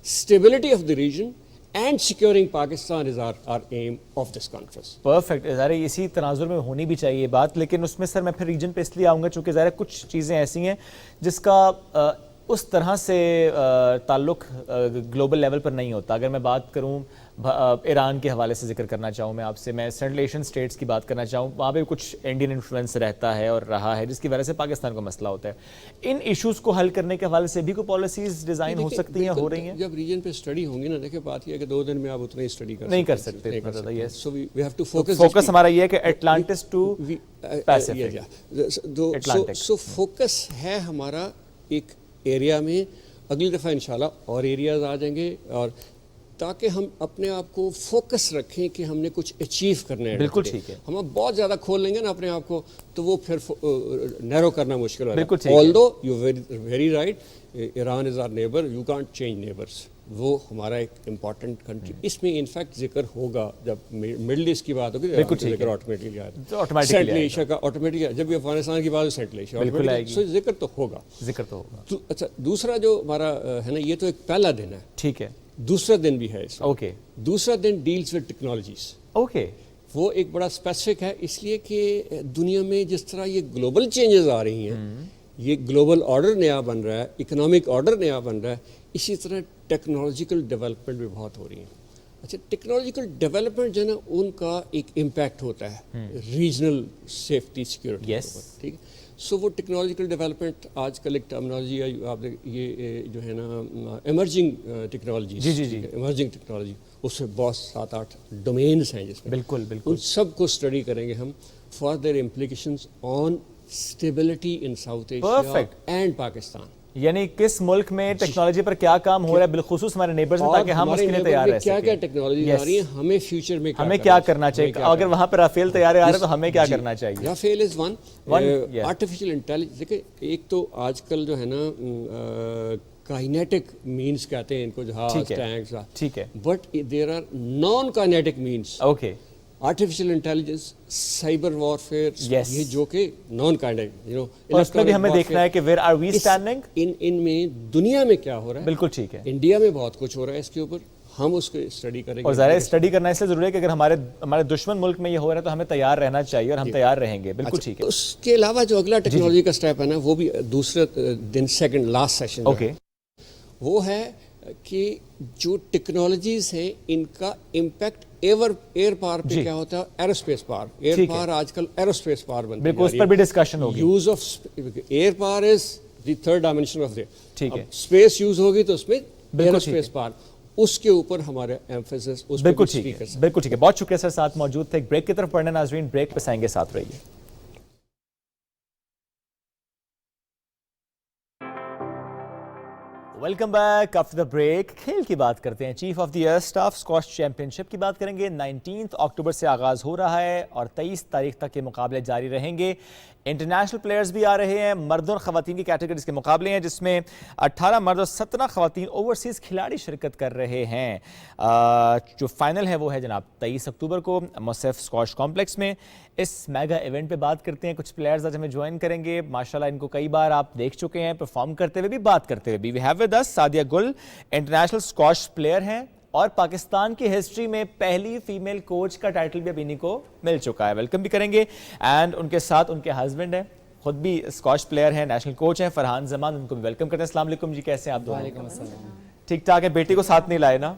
stability of the region and securing Pakistan is our aim of this conference. Perfect. ظاہر اسی تناظر میں ہونی بھی چاہیے بات, لیکن اس میں سر میں پھر ریجن پہ اس لیے آؤں گا چونکہ ظاہر کچھ چیزیں ایسی ہیں جس کا اس طرح سے تعلق گلوبل لیول پر نہیں ہوتا. اگر میں بات کروں ایران کے حوالے سے ذکر کرنا چاہوں میں آپ سے, میں سینٹرل ایشین اسٹیٹس کی بات کرنا چاہوں, وہاں پہ کچھ انڈین انفلوئنس رہتا ہے اور رہا ہے, جس کی وجہ سے پاکستان کو مسئلہ ہوتا ہے. ان ایشوز کو حل کرنے کے حوالے سے بھی کوئی پالیسیز ڈیزائن ہو سکتی ہیں, ہو رہی ہیں؟ جب ریجن پہ اسٹڈی ہوں گی نا, دیکھیں بات یہ ہے کہ 2 دن میں آپ اتنا ہی اسٹڈی نہیں کر سکتے. So we have to focus ہمارا یہ ہے کہ Atlantic to Pacific. So focus ہے ہمارا ایک ایریا میں. اگلی دفعہ انشاءاللہ اور ایریاز آ جائیں گے, اور تاکہ ہم اپنے آپ کو فوکس رکھیں کہ ہم نے کچھ اچیو کرنا ہے. بالکل ٹھیک ہے. ہم بہت زیادہ کھول لیں گے نا اپنے آپ کو تو وہ پھر نیرو کرنا مشکل ہوگا. although you very right, Iran is our neighbour, you can't change neighbours. وہ ہمارا ایک امپورٹنٹ کنٹری. اس میں انفیکٹ ذکر ہوگا جب مڈل ایسٹ کی بات ہوگی, ذکر آٹومیٹکلی آئے گا. سینٹرل ایشیا کا آٹومیٹکلی, جب بھی افغانستان کی بات ہو سینٹرل ایشیا, ذکر تو ہوگا. اچھا, دوسرا جو ہمارا ہے نا, یہ تو ایک پہلا دن ہے. ٹھیک ہے. دوسرا دن بھی ہے اس میں. اوکے. دوسرا دن ڈیلز ود ٹیکنالوجیز. اوکے. وہ ایک بڑا اسپیسیفک ہے, اس لیے کہ دنیا میں جس طرح یہ گلوبل چینجز آ رہی ہیں, یہ گلوبل آرڈر نیا بن رہا ہے, اکنامک آرڈر نیا بن رہا ہے, اسی طرح ٹیکنالوجیکل ڈیولپمنٹ بھی بہت ہو رہی ہیں. اچھا, ٹیکنالوجیکل ڈیولپمنٹ جو ہے نا, ان کا ایک امپیکٹ ہوتا ہے ریجنل سیفٹی سیکورٹی پر. ٹھیک ہے. سو وہ ٹیکنالوجیکل ڈیولپمنٹ آج کل ایک ٹرمنالوجی ہے, آپ یہ جو ہے نا ایمرجنگ ٹیکنالوجی. جی ایمرجنگ ٹیکنالوجی, اس میں بہت 7-8 ڈومینس ہیں جس میں. بالکل. ان سب کو اسٹڈی کریں گے ہم for their implications on stability in South Asia and Pakistan. یعنی کس ملک میں ٹیکنالوجی پر کیا کام ہو رہا ہے بالخصوص ہمارے نیبرز میں, تاکہ ہم اس کے لیے تیار رہ سکیں. کیا ٹیکنالوجی آ رہی ہے, ہمیں فیوچر میں ہمیں کیا کرنا چاہیے. اگر وہاں پر رافیل طیارے آ رہے ہیں تو ہمیں کیا کرنا چاہیے. Rafale is one. Artificial intelligence, دیکھیں ایک تو آج کل جو ہے نا کائنیٹک مینس کہتے ہیں ان کو, جہاز, ٹینکس. ٹھیک ہے. But there are non kinetic means. Okay. Artificial intelligence, cyber warfare, یہ جو کہ نان کائنیٹک, اس میں بھی ہمیں دیکھنا ہے کہ ویئر آر وی اسٹینڈنگ, ان میں دنیا میں کیا ہو رہا ہے. بالکل ٹھیک ہے. انڈیا میں بہت کچھ ہو رہا ہے اس کے اوپر, ہم اس کو اسٹڈی کریں گے. اور ظاہر اسٹڈی کرنا اس لیے ضروری ہے کہ اگر ہمارے دشمن ملک میں یہ ہو رہا ہے تو ہمیں تیار رہنا چاہیے, اور ہم تیار رہیں گے. بالکل ٹھیک ہے. اس کے علاوہ جو اگلا ٹیکنالوجی کا اسٹیپ ہے نا, وہ بھی دوسرے دن سیکنڈ لاسٹ سیشن, وہ ہے کہ جو ٹیکنالوجیز ہیں ان کا امپیکٹ ایئر پار پہ کیا ہوتا ہے. ایروسپیس پار, ایئر پار آج کل ایروسپیس پار بن رہی ہے. اس پر بھی ڈسکشن ہوگی. یوز آف ایئر پار از دی تھرڈ ڈائمینشن آف ٹھیک ہے. اسپیس یوز ہوگی تو اس میں ایروسپیس پار, اس کے اوپر ہمارے ایمفیسس. بالکل ٹھیک ہے. بالکل ٹھیک ہے. بہت شکریہ سر, ساتھ موجود تھے. ایک بریک کی طرف پڑھنے ناظرین, بریک پہ آئیں گے, ساتھ رہیے. Welcome back after the break. کھیل کی بات کرتے ہیں. Chief of the air staff squash championship کی بات کریں گے. 19 اکتوبر سے آغاز ہو رہا ہے اور 23 تاریخ تک یہ مقابلے جاری رہیں گے. انٹرنیشنل پلیئرز بھی آ رہے ہیں. مرد اور خواتین کی کیٹیگریز کے مقابلے ہیں جس میں 18 مرد اور 17 خواتین اوورسیز کھلاڑی شرکت کر رہے ہیں. جو فائنل ہے وہ ہے جناب 23 اکتوبر کو موصف اسکواش کمپلیکس میں. اس میگا ایونٹ پہ بات کرتے ہیں. کچھ پلیئرز آج ہمیں جوائن کریں گے. ماشاءاللہ ان کو کئی بار آپ دیکھ چکے ہیں پرفارم کرتے ہوئے بھی, بات کرتے ہوئے بھی. We have with us Sadia Gul, international squash player ہیں اور پاکستان کی ہسٹری میں پہلی فیمیل کوچ کا ٹائٹل بھی اب انہی کو مل چکا ہے. ویلکم بھی کریں گے. اینڈ ان کے ساتھ ان کے ہسبینڈ ہیں, خود بھی اسکواش پلیئر ہیں, نیشنل کوچ ہیں, فرحان زمان. ان کو بھی ویلکم کرتے ہیں. السلام علیکم جی, کیسے ہیں آپ دونوں؟ وعلیکم السلام. ٹھیک ٹھاک ہے. بیٹی کو ساتھ نہیں لائے نا؟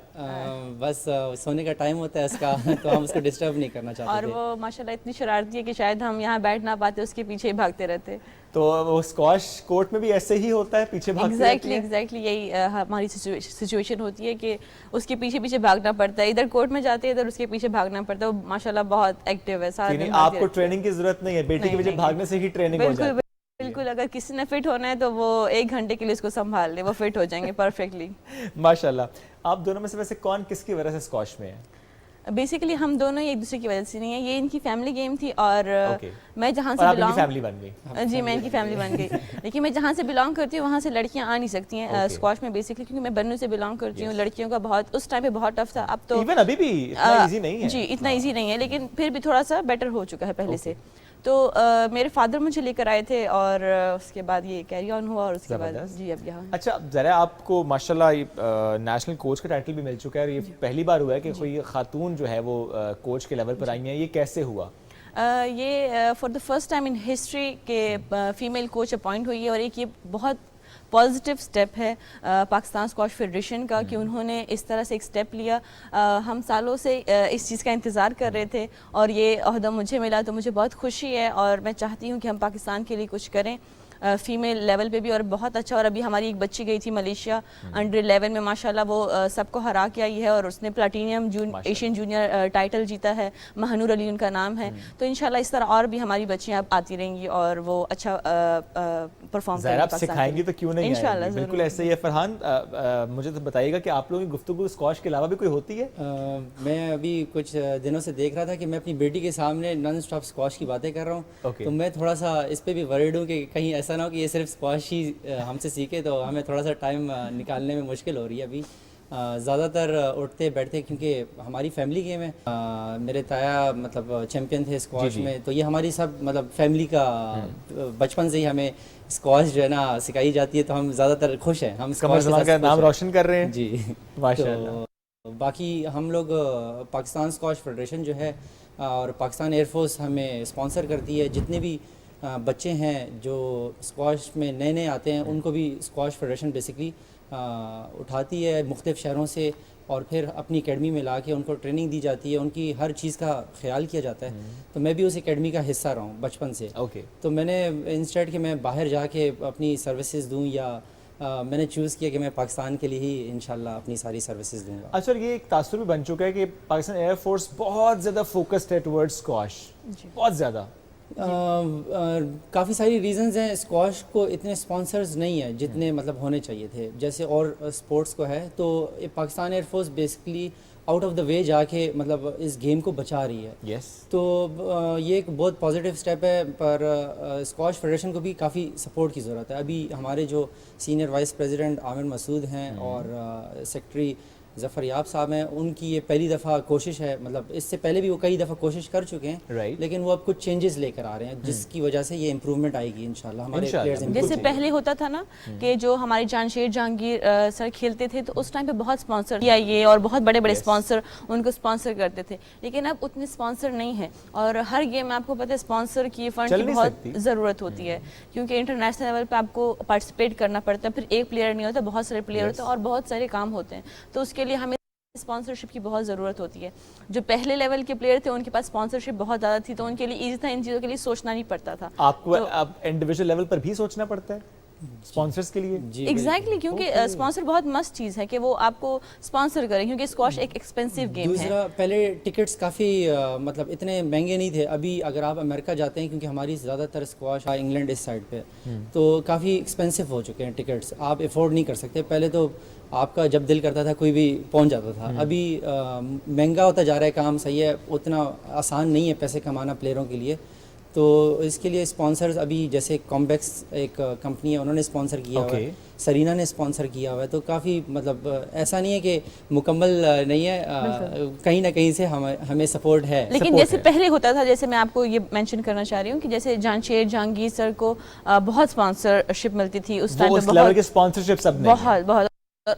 بس سونے کا ٹائم ہوتا ہے اس کا, تو ہم اس کو ڈسٹرب نہیں کرنا چاہتے. اور وہ ماشاءاللہ اتنی شرارتی ہے کہ شاید ہم یہاں بیٹھ نہ پاتے, اس کے پیچھے ہی بھاگتے رہتے. تو وہ اسکواش کورٹ میں بھی ایسے ہی ہوتا ہے, پیچھے بھاگتے رہتے ہیں؟ ایگزیکٹلی یہی ہماری سچویشن ہوتی ہے کہ اس کے پیچھے پیچھے بھاگنا پڑتا ہے. ادھر کورٹ میں جاتے ہیں, ادھر اس کے پیچھے بھاگنا پڑتا ہے. وہ ماشاءاللہ بہت ایکٹیو ہے. سارا دن آپ کو ٹریننگ کی ضرورت نہیں ہے, بیٹی کے پیچھے بھاگنے سے ہی ٹریننگ ہو جاتی ہے. بالکل. اگر کسی نے فٹ ہونا ہے تو وہ 1 گھنٹے کے لیے اس کو سنبھال لے, وہ فٹ ہو جائیں گے پرفیکٹلی. ماشاءاللہ. آپ دونوں میں سے ویسے کون کس کی وجہ سے اسکواش میں ہے؟ بیسیکلی ہم دونوں ایک دوسرے کی وجہ سے نہیں ہیں. یہ ان کی فیملی گیم تھی اور میں جہاں سے جی میں ان کی فیملی بن گئی. لیکن میں جہاں سے بلانگ کرتی ہوں وہاں سے لڑکیاں آ نہیں سکتی ہیں اسکواش میں بیسیکلی, کیونکہ میں بنو سے بلانگ کرتی ہوں. لڑکیوں کا بہت اس ٹائم پہ بہت ٹف تھا. اب تو ابھی بھی اتنا ایزی نہیں ہے. جی اتنا ایزی نہیں ہے, لیکن پھر بھی تھوڑا سا بیٹر ہو چکا ہے پہلے سے. تو میرے فادر مجھے لے کر آئے تھے اور اس کے بعد یہ کیری آن ہوا اور اس کے بعد جی اب یہاں. اچھا ذرا آپ کو ماشاءاللہ نیشنل کوچ کا ٹائٹل بھی مل چکا ہے, اور یہ پہلی بار ہوا ہے کہ کوئی خاتون جو ہے وہ کوچ کے لیول پر آئی ہیں. یہ کیسے ہوا؟ یہ for the first time in history کہ فیمیل کوچ اپوائنٹ ہوئی ہے, اور ایک یہ بہت پازیٹیو اسٹیپ ہے پاکستان اسکواش فیڈریشن کا کہ انہوں نے اس طرح سے ایک اسٹیپ لیا. ہم سالوں سے اس چیز کا انتظار کر رہے تھے اور یہ عہدہ مجھے ملا تو مجھے بہت خوشی ہے, اور میں چاہتی ہوں کہ ہم پاکستان کے لیے کچھ کریں فیمیل لیول پہ بھی, اور بہت اچھا. اور ابھی ہماری ایک بچی گئی تھی ملیشیا انڈر 11 میں, ماشاءاللہ وہ سب کو ہرا کے آئی ہے اور اس نے پلاٹینیم ایشین جونیئر ٹائٹل جیتا ہے. مہنور علی ان کا نام ہے. تو انشاءاللہ اس طرح اور بھی ہماری بچیاں اب آتی رہیں گی اور وہ اچھا پرفارم کریں گی. آپ سکھائیں گی تو کیوں نہیں انشاءاللہ. بالکل ایسے ہی ہے. فرحان مجھے تو بتائیے گا کہ آپ لوگوں کی گفتگو اسکواش کے علاوہ بھی کوئی ہوتی ہے؟ میں ابھی کچھ دنوں سے دیکھ رہا تھا کہ میں اپنی بیٹی کے سامنے نان اسٹاپ اسکواش کی باتیں کر رہا ہوں, تو میں تھوڑا سا اس پہ بھی ورڈ ہوں کہ کہیں ایسا نہ ہو کہ یہ صرف اسکواش ہی ہم سے سیکھے, تو ہمیں تھوڑا سا ٹائم نکالنے میں مشکل ہو رہی ہے ابھی. زیادہ تر اٹھتے بیٹھتے کیونکہ ہماری فیملی گیم ہے. میرے تایا مطلب چیمپئن تھے اسکواش میں, تو یہ ہماری سب مطلب فیملی کا بچپن سے ہی ہمیں اسکواش جو ہے نا سکھائی جاتی ہے, تو ہم زیادہ تر خوش ہیں. ہم اسکواش کا نام روشن کر رہے ہیں. جی ماشاءاللہ. باقی ہم لوگ پاکستان اسکواش فیڈریشن جو ہے اور پاکستان ایئر فورس ہمیں اسپانسر کرتی ہے. جتنے بھی بچے ہیں جو اسکواش میں نئے نئے آتے ہیں ان کو بھی اسکواش فیڈریشن بیسکلی اٹھاتی ہے مختلف شہروں سے, اور پھر اپنی اکیڈمی میں لا کے ان کو ٹریننگ دی جاتی ہے, ان کی ہر چیز کا خیال کیا جاتا ہے. تو میں بھی اس اکیڈمی کا حصہ رہا ہوں بچپن سے. تو میں نے انسٹیڈ کہ میں باہر جا کے اپنی سروسز دوں, یا میں نے چوز کیا کہ میں پاکستان کے لیے ہی انشاءاللہ اپنی ساری سروسز دوں گا. اچھا, یہ ایک تاثر بھی بن چکا ہے کہ پاکستان ایئر فورس بہت زیادہ فوکسڈ ہے ٹورڈ اسکواش, بہت زیادہ. کافی ساری ریزنز ہیں. اسکواش کو اتنے اسپانسرز نہیں ہیں جتنے مطلب ہونے چاہیے تھے جیسے اور اسپورٹس کو ہے. تو Pakistan air force basically out of the way جا کے مطلب اس گیم کو بچا رہی ہے. تو یہ ایک بہت پازیٹیو اسٹیپ ہے, پر اسکواش فیڈریشن کو بھی کافی سپورٹ کی ضرورت ہے. ابھی ہمارے جو سینئر وائس پریزیڈنٹ عامر مسعود ہیں اور سیکرٹری ظفر یاب صاحب ہیں, ان کی یہ پہلی دفعہ کوشش ہے. مطلب اس سے پہلے بھی وہ کئی دفعہ کوشش کر چکے ہیں, لیکن وہ اب کچھ چینجز لے کر آ رہے ہیں جس کی وجہ سے یہ امپروومنٹ آئے گی انشاءاللہ. ہمارے پلیئرز جیسے پہلے ہوتا تھا نا کہ جو ہمارے جانشیر جہانگیر سر کھیلتے تھے تو اس ٹائم پہ بہت اسپانسر کیا یہ, اور بہت بڑے بڑے اسپانسر ان کو اسپانسر کرتے تھے, لیکن اب اتنے اسپانسر نہیں ہیں. اور ہر گیم میں آپ کو پتہ ہے اسپانسر کی فنڈ کی بہت ضرورت ہوتی ہے, کیونکہ انٹرنیشنل لیول پہ آپ کو پارٹیسپیٹ کرنا پڑتا ہے. پھر ایک پلیئر نہیں ہوتا, بہت سارے پلیئر ہوتے ہیں اور بہت سارے کام ہوتے ہیں. تو اس کے لیے ہمیں اسپانسرشپ کی بہت ضرورت ہوتی ہے. جو پہلے لیول کے پلیئر تھے ان کے پاس اسپانسرشپ بہت زیادہ تھی, تو ان کے لیے ایزی تھا, ان چیزوں کے لیے سوچنا نہیں پڑتا تھا. آپ کو اب انڈیویجول لیول پر بھی سوچنا پڑتا ہے اسپانسرز کے لیے؟ ایگزیکٹلی, کیونکہ اسپانسر بہت مست چیز ہے کہ وہ آپ کو اسپانسر کریں, کیونکہ اسکواش ایک ایکسپینسو گیم ہے. دوسرا, پہلے ٹکٹس کافی مطلب اتنے مہنگے نہیں تھے. ابھی اگر آپ امریکہ جاتے ہیں, کیونکہ ہماری زیادہ تر اسکواش انگلینڈ اس سائڈ پہ, تو کافی ایکسپینسو ہو چکے ہیں ٹکٹس, آپ افورڈ نہیں کر سکتے. پہلے تو آپ کا جب دل کرتا تھا کوئی بھی پہنچ جاتا تھا. ابھی مہنگا ہوتا جا رہا ہے کام, صحیح ہے, اتنا آسان نہیں ہے پیسے کمانا پلیئروں کے لیے. تو اس کے لیے اسپانسرز ابھی جیسے کامبیکس ایک کمپنی ہے, انہوں نے اسپانسر کیا ہوا ہے, سرینا نے اسپانسر کیا ہوا ہے. تو کافی مطلب ایسا نہیں ہے کہ مکمل نہیں ہے, کہیں نہ کہیں سے ہمیں سپورٹ ہے. لیکن جیسے پہلے ہوتا تھا, جیسے میں آپ کو یہ مینشن کرنا چاہ رہی ہوں کہ جیسے جانشیر جہانگیر سر کو بہت اسپانسرشپ ملتی تھی اس ٹائم پہ,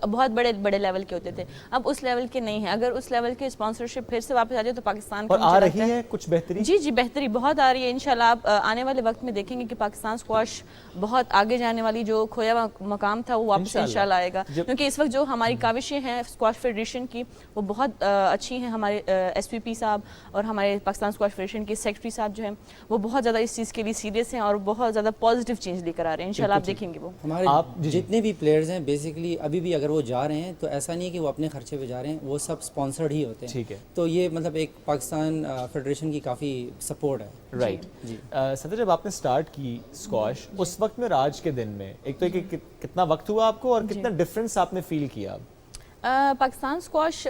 بہت بڑے بڑے لیول کے ہوتے تھے. اب اس لیول کے نہیں ہیں. اگر اس لیول کے اسپانسرشپ پھر سے واپس آ جائے تو پاکستان کو آ رہی ہے کچھ بہتری. جی بہتری بہت آ رہی ہے انشاءاللہ. آپ آنے والے وقت میں دیکھیں گے کہ پاکستان اسکواش بہت آگے جانے والی جو کھویا ہوا مقام تھا وہ واپس انشاءاللہ آئے گا, کیونکہ اس وقت جو ہماری کاوشیں ہیں اسکواش فیڈریشن کی وہ بہت اچھی ہیں. ہمارے ایس پی پی صاحب اور ہمارے پاکستان اسکواش فیڈریشن کے سیکرٹری صاحب جو ہیں وہ بہت زیادہ اس چیز کے لیے سیریس ہیں اور بہت زیادہ پازیٹیو چینج لے کر آ رہے ہیں انشاءاللہ. آپ دیکھیں گے وہ ہمارے جتنے بھی پلیئرز ہیں بیسکلی ابھی بھی اگر وہ جا رہے ہیں تو ایسا نہیں ہے کہ وہ اپنے خرچے پہ جا رہے ہیں, وہ سب اسپانسرڈ ہی ہوتے ہیں. تو یہ مطلب ایک پاکستان فیڈریشن کی کافی سپورٹ ہے. رائٹ. صدر, جب آپ نے سٹارٹ کی اسکواش اس وقت میں آج کے دن میں, ایک تو کتنا وقت ہوا آپ کو اور کتنا ڈفرینس آپ نے فیل کیا؟ پاکستان اسکواش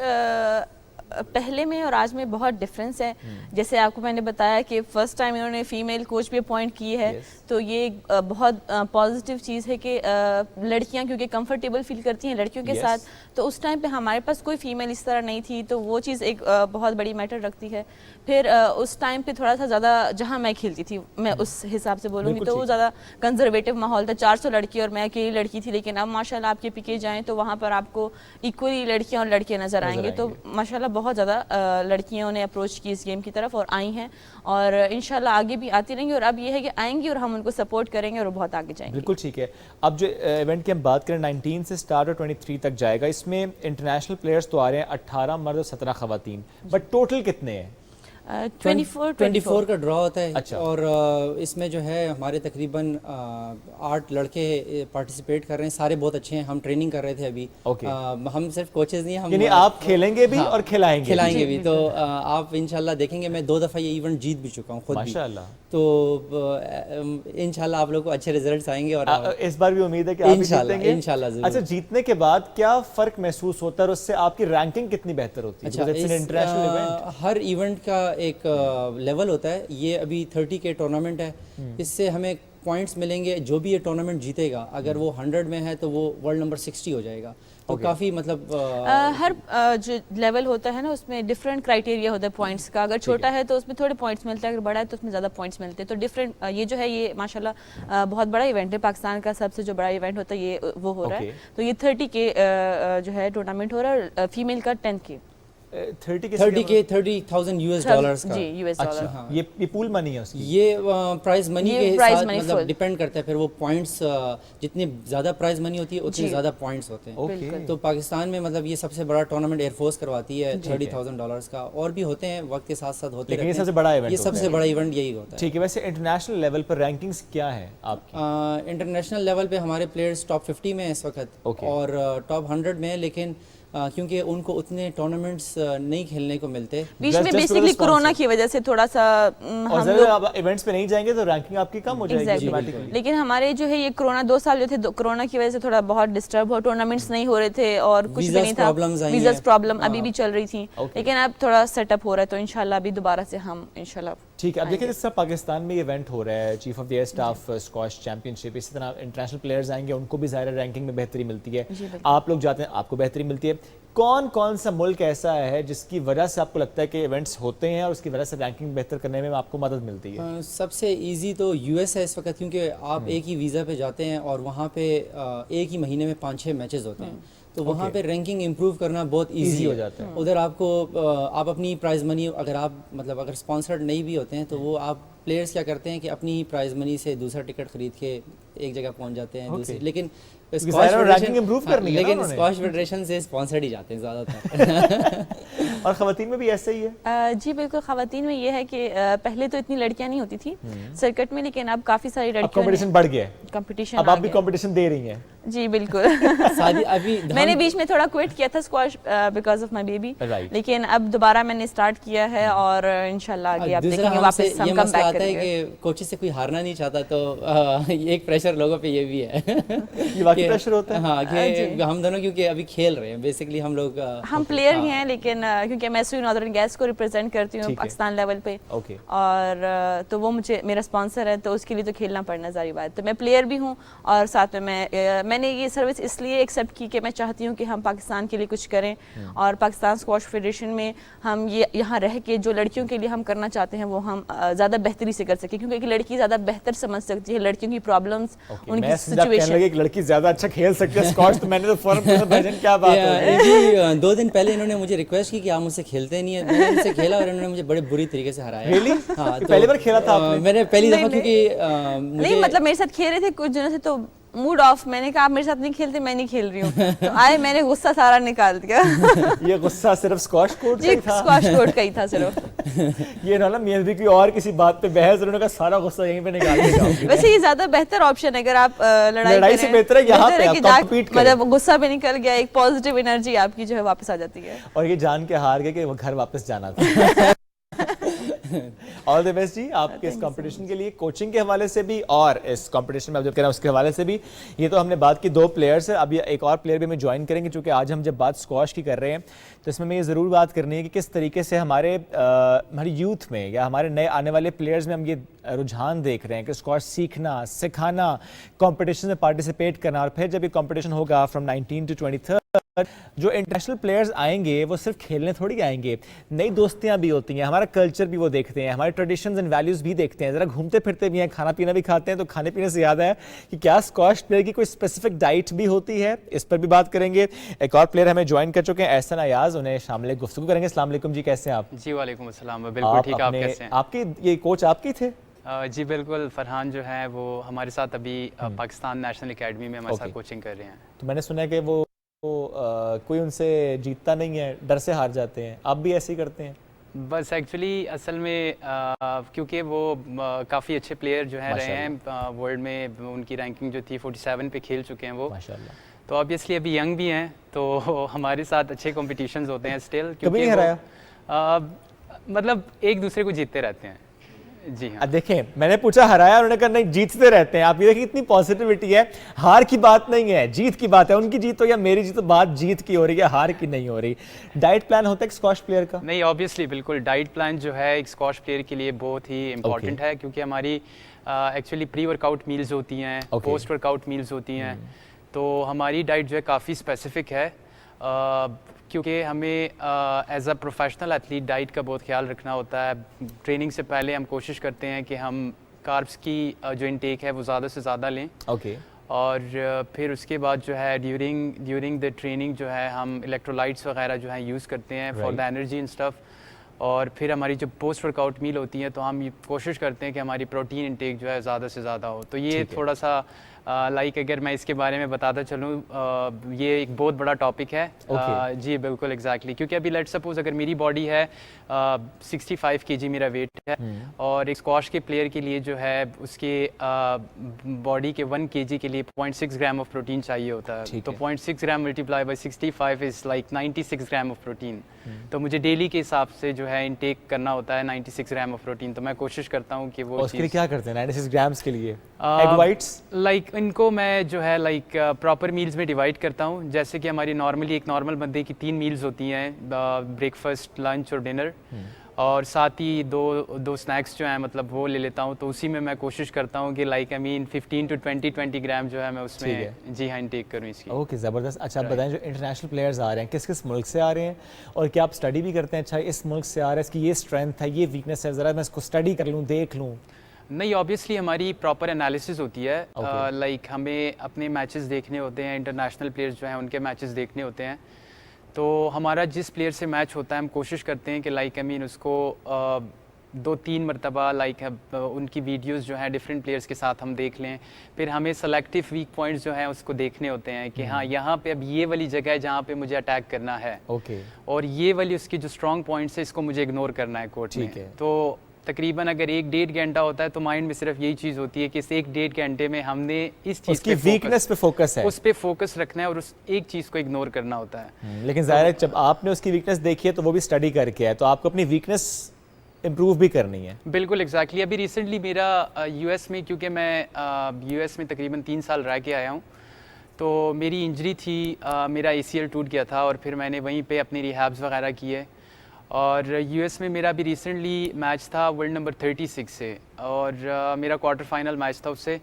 پہلے میں اور آج میں بہت ڈفرینس ہے. جیسے آپ کو میں نے بتایا کہ فرسٹ ٹائم انہوں نے فیمیل کوچ بھی اپوائنٹ کی ہے, تو یہ بہت پازیٹیو چیز ہے کہ لڑکیاں کیونکہ کمفرٹیبل فیل کرتی ہیں لڑکیوں کے ساتھ, تو اس ٹائم پہ ہمارے پاس کوئی فیمیل اس طرح نہیں تھی, تو وہ چیز ایک بہت بڑی میٹر رکھتی ہے. پھر اس ٹائم پہ تھوڑا سا زیادہ جہاں میں کھیلتی تھی, میں اس حساب سے بولوں گی, تو وہ زیادہ کنزرویٹو ماحول تھا. 400 لڑکی اور میں اکیلی لڑکی تھی. لیکن اب ماشاءاللہ آپ کے پیکے جائیں تو وہاں پر آپ کو ایکولی لڑکیاں اور لڑکے نظر آئیں گے. تو ماشاءاللہ بہت زیادہ لڑکیوں نے اپروچ کی اس گیم کی طرف اور آئی ہیں اور انشاءاللہ آگے بھی آتی رہیں گی اور اب یہ ہے کہ آئیں گی اور ہم ان کو سپورٹ کریں گے اور وہ بہت آگے جائیں گے. بالکل ٹھیک ہے. اب جو ایونٹ کی ہم بات کریں 19 سے سٹارٹ اور 23 تک جائے گا, اس میں انٹرنیشنل پلیئرز تو آ رہے ہیں 18 مرد اور 17 خواتین, بٹ ٹوٹل کتنے ہیں؟ 24 کا ڈرا ہوتا ہے. اچھا. اور اس میں جو ہے ہمارے تقریباً 8 لڑکے پارٹیسپیٹ کر رہے ہیں, سارے بہت اچھے ہیں. ہم ٹریننگ کر رہے تھے ابھی, ہم صرف کوچز نہیں ہیں, ہم یعنی آپ کھیلیں گے بھی اور کھلائیں گے بھی. تو آپ انشاءاللہ دیکھیں گے, میں 2 دفعہ یہ ایونٹ جیت بھی چکا ہوں خود بھی, ماشاءاللہ. تو انشاءاللہ آپ لوگوں کو اچھے ریزلٹس آئیں گے اور اس بار بھی امید ہے کہ آپ بھی جیتیں گے انشاءاللہ ضرور. اچھا, جیتنے کے بعد کیا فرق محسوس ہوتا ہے اور اس سے آپ کی رینکنگ کتنی بہتر ہوتی ہے؟ اچھا, ہر ایونٹ کا ایک لیول ہوتا ہے. یہ ابھی 30 کے ٹورنامنٹ ہے, اس سے ہمیں پوائنٹس ملیں گے. جو بھی یہ ٹورنامنٹ جیتے گا اگر وہ 100 میں ہے تو وہ ورلڈ نمبر 60 ہو جائے گا. تو کافی مطلب ہر جو لیول ہوتا ہے نا اس میں ڈفرینٹ کرائٹیریا ہوتا ہے پوائنٹس کا. اگر چھوٹا ہے تو اس میں تھوڑے پوائنٹس ملتے ہیں, اگر بڑا ہے تو اس میں زیادہ پوائنٹس ملتے ہیں. تو ڈفرینٹ یہ جو ہے یہ ماشاءاللہ بہت بڑا ایونٹ ہے, پاکستان کا سب سے جو بڑا ایونٹ ہوتا ہے یہ وہ ہو رہا ہے. تو یہ 30 کے جو ہے ٹورنامنٹ ہو رہا ہے اور فیمیل کا 10 کے 30,000 US ڈالرز کا. جی US ڈالر. یہ پول منی ہے اس کی, یہ پرائز منی کے ساتھ مطلب ڈیپینڈ کرتا ہے. پھر وہ پوائنٹس جتنی زیادہ پرائز منی ہوتی ہے اتنے زیادہ پوائنٹس ہوتے ہیں. تو پاکستان میں مطلب یہ سب سے بڑا ٹورنامنٹ ایئر فورس کرواتی ہے, $30,000 کا. اور بھی ہوتے ہیں وقت کے ساتھ ساتھ ہوتے ہیں, یہ سب سے بڑا ایونٹ, یہ سب سے بڑا ایونٹ یہی ہوتا ہے. ٹھیک ہے. ویسے انٹرنیشنل لیول پر رینکنگز کیا ہیں آپ کی؟ انٹرنیشنل لیول پہ ہمارے پلیئرز ٹاپ 50 میں ہیں اس وقت اور ٹاپ 100 میں ہیں, لیکن کیونکہ ان کو اتنے ٹورنامنٹس نہیں کھیلنے کو ملتے بیچ میں, بیسکلی کورونا کی وجہ سے تھوڑا سا ہم لوگ ایونٹس پہ نہیں جائیں گے تو رینکنگ آپ کی کم ہو جائے گی. لیکن ہمارے جو ہے یہ کورونا 2 سال جو تھے کورونا کی وجہ سے تھوڑا بہت ڈسٹرب ہوا, ٹورنامنٹس نہیں ہو رہے تھے اور کچھ بھی نہیں تھا, ویزاز پرابلم ابھی بھی چل رہی تھی. لیکن اب تھوڑا سیٹ اپ ہو رہا ہے تو انشاءاللہ ابھی دوبارہ سے ہم انشاءاللہ. ٹھیک ہے. اب دیکھیں جس طرح پاکستان میں ایونٹ ہو رہا ہے chief of the air staff squash championship, اسی طرح انٹرنیشنل پلیئرز آئیں گے, ان کو بھی ظاہر رینکنگ میں بہتری ملتی ہے. آپ لوگ جاتے ہیں آپ کو بہتری ملتی ہے. کون سا ملک ایسا ہے جس کی وجہ سے آپ کو لگتا ہے کہ ایونٹس ہوتے ہیں اور اس کی وجہ سے رینکنگ بہتر کرنے میں آپ کو مدد ملتی ہے؟ سب سے ایزی تو US ہے اس وقت, کیونکہ آپ ایک ہی ویزا پہ جاتے ہیں اور وہاں پہ ایک ہی مہینے میں 5-6 میچز ہوتے ہیں. تو وہاں پہ رینکنگ امپروو کرنا بہت ایزی ہو جاتا ہے. ادھر آپ کو آپ اپنی پرائز منی, اگر آپ مطلب اگر اسپانسرڈ نہیں بھی ہوتے ہیں تو وہ آپ پلیئرز کیا کرتے ہیں کہ اپنی ہی پرائز منی سے دوسرا ٹکٹ خرید کے ایک جگہ پہنچ جاتے ہیں دوسری. لیکن اسکواش فیڈریشن سے اسپانسرڈ ہی جاتے ہیں زیادہ تر. اور خواتین میں بھی ایسا ہی ہے؟ جی بالکل, خواتین میں یہ ہے کہ پہلے تو اتنی لڑکیاں نہیں ہوتی تھی سرکٹ میں, لیکن اب کافی ساری لڑکیاں, کمپٹیشن بڑھ گیا ہے, کمپٹیشن اب آپ بھی کمپٹیشن دے رہی ہیں. جی بالکل. میں نے بیچ میں تھوڑا کوئٹ کیا تھا squash because of my baby, لیکن اب دوبارہ میں نے اسٹارٹ کیا ہے اور انشاءاللہ آگے آپ دیکھیں گے واپس ہم کم بیک کریں گے. کہ کوچز سے کوئی ہارنا نہیں چاہتا, تو ایک پریشر لوگوں پہ یہ بھی ہے. یہ واقعی پریشر ہوتا ہے. ہاں, کہ ہم دونوں کیونکہ ابھی کھیل رہے ہیں بیسیکلی, ہم پلیئر ہی ہیں, لیکن کیونکہ میں سوئی ناردرن گیس کو ریپرزینٹ کرتی ہوں پاکستان لیول پہ, اور تو وہ مجھے میرا اسپانسر ہے, تو اس کے لیے تو کھیلنا پڑنا ظاہری بات. تو میں پلیئر بھی ہوں اور ساتھ میں نے یہ سروس اس لیے ایکسیپٹ کی کہ میں چاہتی ہوں کہ ہم پاکستان کے لیے کچھ کریں, اور پاکستان اسکواش فیڈریشن میں ہم یہاں رہ کے جو لڑکیوں کے لیے ہم کرنا چاہتے ہیں وہ ہم زیادہ بہتری سے کر سکیں, کیونکہ ایک لڑکی زیادہ بہتر سمجھ سکتی ہے لڑکیوں کی پرابلمس, ان کی سچویشن. ایک لڑکی زیادہ اچھا کھیل سکتی ہے اسکواش, تو میں نے تو فوراً بھجن کیا بات ہے. 2 دن پہلے انہوں نے مجھے ریکویسٹ کی کہ آپ مجھ سے کھیلتے نہیں ہیں. میں نے ان سے کھیلا اور انہوں نے مجھے بڑے بری طریقے سے ہرایا. ہاں, پہلی بار کھیلا تھا آپ نے؟ میں نے پہلی دفعہ, کیونکہ نہیں مطلب میرے ساتھ کھیل رہے تھے کچھ دنوں سے, تو موڈ آف, میں نے کہا آپ میرے ساتھ نہیں کھیلتے, میں نہیں کھیل رہی ہوں. تو آئے میں نے غصہ سارا نکال دیا. یہ غصہ صرف اسکواش کورٹ کا ہی تھا؟ اسکواش کورٹ کا ہی تھا صرف. یہ نہ میاں بھی کوئی اور کسی بات پہ بحث, انہوں نے کہا سارا غصہ یہیں پہ نکال دیا. ویسے یہ زیادہ بہتر آپشن ہے, اگر آپ لڑائی سے بہتر ہے یہاں پہ آپ کمپیٹ کریں, مطلب غصہ بھی نکل گیا, ایک پازیٹیو انرجی آپ کی جو ہے واپس آ جاتی ہے. اور یہ جان کے ہار گئے کہ وہ گھر واپس جانا تھا. آل دی بیسٹ جی آپ کے اس کمپٹیشن کے لیے, کوچنگ کے حوالے سے بھی اور اس کمپٹیشن میں آپ جو کہہ رہے ہیں اس کے حوالے سے بھی. یہ تو ہم نے بات کی 2 پلیئرس ہے, اب ایک اور پلیئر بھی ہمیں جوائن کریں گے, چونکہ آج ہم جب بات اسکواش کی کر رہے ہیں تو اس میں یہ ضرور بات کرنی ہے کہ کس طریقے سے ہماری یوتھ میں یا ہمارے نئے آنے والے پلیئرز میں ہم یہ رجحان دیکھ رہے ہیں کہ اسکواش سیکھنا, سکھانا, کمپٹیشن میں پارٹیسپیٹ کرنا, اور پھر جب یہ کمپٹیشن ہوگا فرام 19 to 23 جو انٹرنیشنل پلیئرز آئیں گے وہ صرف کھیلنے تھوڑی آئیں گے, نئی دوستیاں بھی ہوتی ہیں, ہمارا کلچر بھی وہ دیکھتے ہیں, ہمارے ٹریڈیشنز اینڈ ویلیوز بھی دیکھتے ہیں, ذرا گھومتے پھرتے بھی ہیں, کھانا پینا بھی کھاتے ہیں. تو کھانے پینے سے یاد ہے کہ کیا اسکواش پلیئر کی کوئی اسپیسیفک ڈائٹ بھی ہوتی ہے, اس پر بھی بات کریں گے. ایک اور پلیئر ہمیں جوائن کر چکے ہیں, احسن ایاز, انہیں شامل گفتگو کریں گے. السلام علیکم جی, کیسے ہیں آپ؟ جی وعلیکم السلام, بالکل ٹھیک. آپ کیسے ہیں؟ آپ کے یہ کوچ آپ کی تھے؟ جی بالکل, فرحان جو ہیں وہ ہمارے ساتھ ابھی پاکستان نیشنل اکیڈمی میں ہمارے ساتھ کوچنگ کر رہے ہیں. تو میں نے سنا ہے کہ وہ کوئی ان سے جیتتا نہیں ہے, ڈر سے ہار جاتے ہیں, آپ بھی ایسے ہی کرتے ہیں؟ بس ایکچولی اصل میں کیونکہ وہ کافی اچھے پلیئر جو ہیں رہے ہیں ورلڈ میں, ان کی رینکنگ جو تھی 47 پہ کھیل چکے ہیں وہ, تو آبویسلی ابھی ینگ بھی ہیں, تو ہمارے ساتھ اچھے کمپٹیشنز ہوتے ہیں اسٹل. کبھی نہیں ہرایا؟ مطلب ایک دوسرے کو جیتتے رہتے ہیں. جی ہاں, دیکھیں میں نے پوچھا ہرایا, انہوں نے کہا نہیں جیتتے رہتے ہیں. آپ یہ دیکھیں اتنی پازیٹیوٹی ہے, ہار کی بات نہیں ہے, جیت کی بات ہے. ان کی جیت ہو یا میری جیت, بات جیت کی ہو رہی ہے, ہار کی نہیں ہو رہی. ڈائٹ پلان ہوتا ہے ایک اسکواش پلیئر کا؟ نہیں آبویسلی بالکل, ڈائٹ پلان جو ہے ایک اسکواش پلیئر کے لیے بہت ہی امپورٹنٹ ہے, کیونکہ ہماری ایکچولی پری ورک آؤٹ میلز ہوتی ہیں, پوسٹ ورک آؤٹ میلز ہوتی ہیں, تو ہماری ڈائٹ جو ہے کافی اسپیسیفک ہے, کیونکہ ہمیں as a professional athlete diet کا بہت خیال رکھنا ہوتا ہے. ٹریننگ سے پہلے ہم کوشش کرتے ہیں کہ ہم کاربس کی جو انٹیک ہے وہ زیادہ سے زیادہ لیں, اور پھر اس کے بعد جو ہے ڈیورنگ دا ٹریننگ جو ہے ہم الیکٹرولائٹس وغیرہ جو ہیں یوز کرتے ہیں for the energy and stuff. اور پھر ہماری جو پوسٹ ورک آؤٹ میل ہوتی ہے تو ہم کوشش کرتے ہیں کہ ہماری پروٹین انٹیک جو ہے زیادہ سے زیادہ ہو. تو یہ تھوڑا سا لائک اگر میں اس کے بارے میں بتاتا چلوں, یہ ایک بہت بڑا ٹاپک ہے. جی بالکل ایگزیکٹلی, کیونکہ ابھی لیٹ سپوز اگر میری باڈی ہے 65 kg میرا ویٹ ہے, اور ایک اسکواش کے پلیئر کے لیے جو ہے اس کے باڈی کے 1 kg کے لیے 0.6 گرام آف پروٹین چاہیے ہوتا ہے. تو 0.6 gram multiply by 65 is like 96 gram of protein. تو مجھے ڈیلی کے حساب سے جو ہے انٹیک کرنا ہوتا ہے 96 گرام آف پروٹین. تو میں کوشش کرتا ہوں کہ وہ اس کے لیے کیا کرتے ہیں 96 گرامز کے لیے؟ ایگ وائٹس لائک ان کو میں جو ہے لائک پراپر میلز میں ڈیوائڈ کرتا ہوں, جیسے کہ ہماری نارملی ایک نارمل بندے کی 3 میلز ہوتی ہیں, بریک فاسٹ, لنچ اور ڈنر, اور ساتھ ہی دو سنیکس جو ہیں مطلب وہ لے لیتا ہوں. تو اسی میں میں کوشش کرتا ہوں کہ like I mean 15 to 20 gram جو ہے میں اس میں جی ہاں انٹیک کروں اس کی. اوکے زبردست. اچھا بتائیں جو انٹرنیشنل پلیئرز آ رہے ہیں کس کس ملک سے آ رہے ہیں, اور کیا آپ اسٹڈی بھی کرتے ہیں اچھا اس ملک سے آ رہا ہے, اس کی یہ اسٹرینتھ ہے, یہ ویکنیس ہے, ذرا میں اس کو اسٹڈی کر لوں, دیکھ لوں؟ نہیں آبویسلی ہماری پراپر انالیسز ہوتی ہے, لائک ہمیں اپنے میچز دیکھنے ہوتے ہیں, انٹرنیشنل پلیئرز جو ہیں ان کے میچز دیکھنے ہوتے ہیں. تو ہمارا جس پلیئر سے میچ ہوتا ہے ہم کوشش کرتے ہیں کہ لائک آئی مین اس کو 2-3 مرتبہ لائک ان کی ویڈیوز جو ہیں ڈفرینٹ پلیئرز کے ساتھ ہم دیکھ لیں. پھر ہمیں سلیکٹیو ویک پوائنٹس جو ہیں اس کو دیکھنے ہوتے ہیں کہ ہاں یہاں پہ اب یہ والی جگہ ہے جہاں پہ مجھے اٹیک کرنا ہے, اور یہ والی اس کی جو اسٹرانگ پوائنٹس ہے اس کو مجھے اگنور کرنا ہے کورٹ میں. تو تقریباً اگر 1-1.5 گھنٹہ ہوتا ہے تو مائنڈ میں صرف یہی چیز ہوتی ہے کہ اس 1-1.5 گھنٹے میں ہم نے اس چیز کی ویکنس پہ فوکس ہے, اس پہ فوکس رکھنا ہے اور اس ایک چیز کو اگنور کرنا ہوتا ہے. لیکن ظاہر ہے جب آپ نے اس کی ویکنس دیکھی ہے تو وہ بھی اسٹڈی کر کے ہے, تو آپ کو اپنی ویکنس امپروو بھی کرنی ہے. بالکل ایگزیکٹلی. ابھی ریسنٹلی میرا یو ایس میں, کیونکہ میں یو ایس میں تقریباً 3 سال رہ کے آیا ہوں, تو میری انجری تھی, میرا ACL ٹوٹ گیا تھا, اور پھر میں نے وہیں پہ اپنی ریہیبز وغیرہ کیے. اور یو ایس میں میرا بھی ریسنٹلی میچ تھا ورلڈ نمبر 36 سے, اور میرا کوارٹر فائنل میچ تھا اس سے,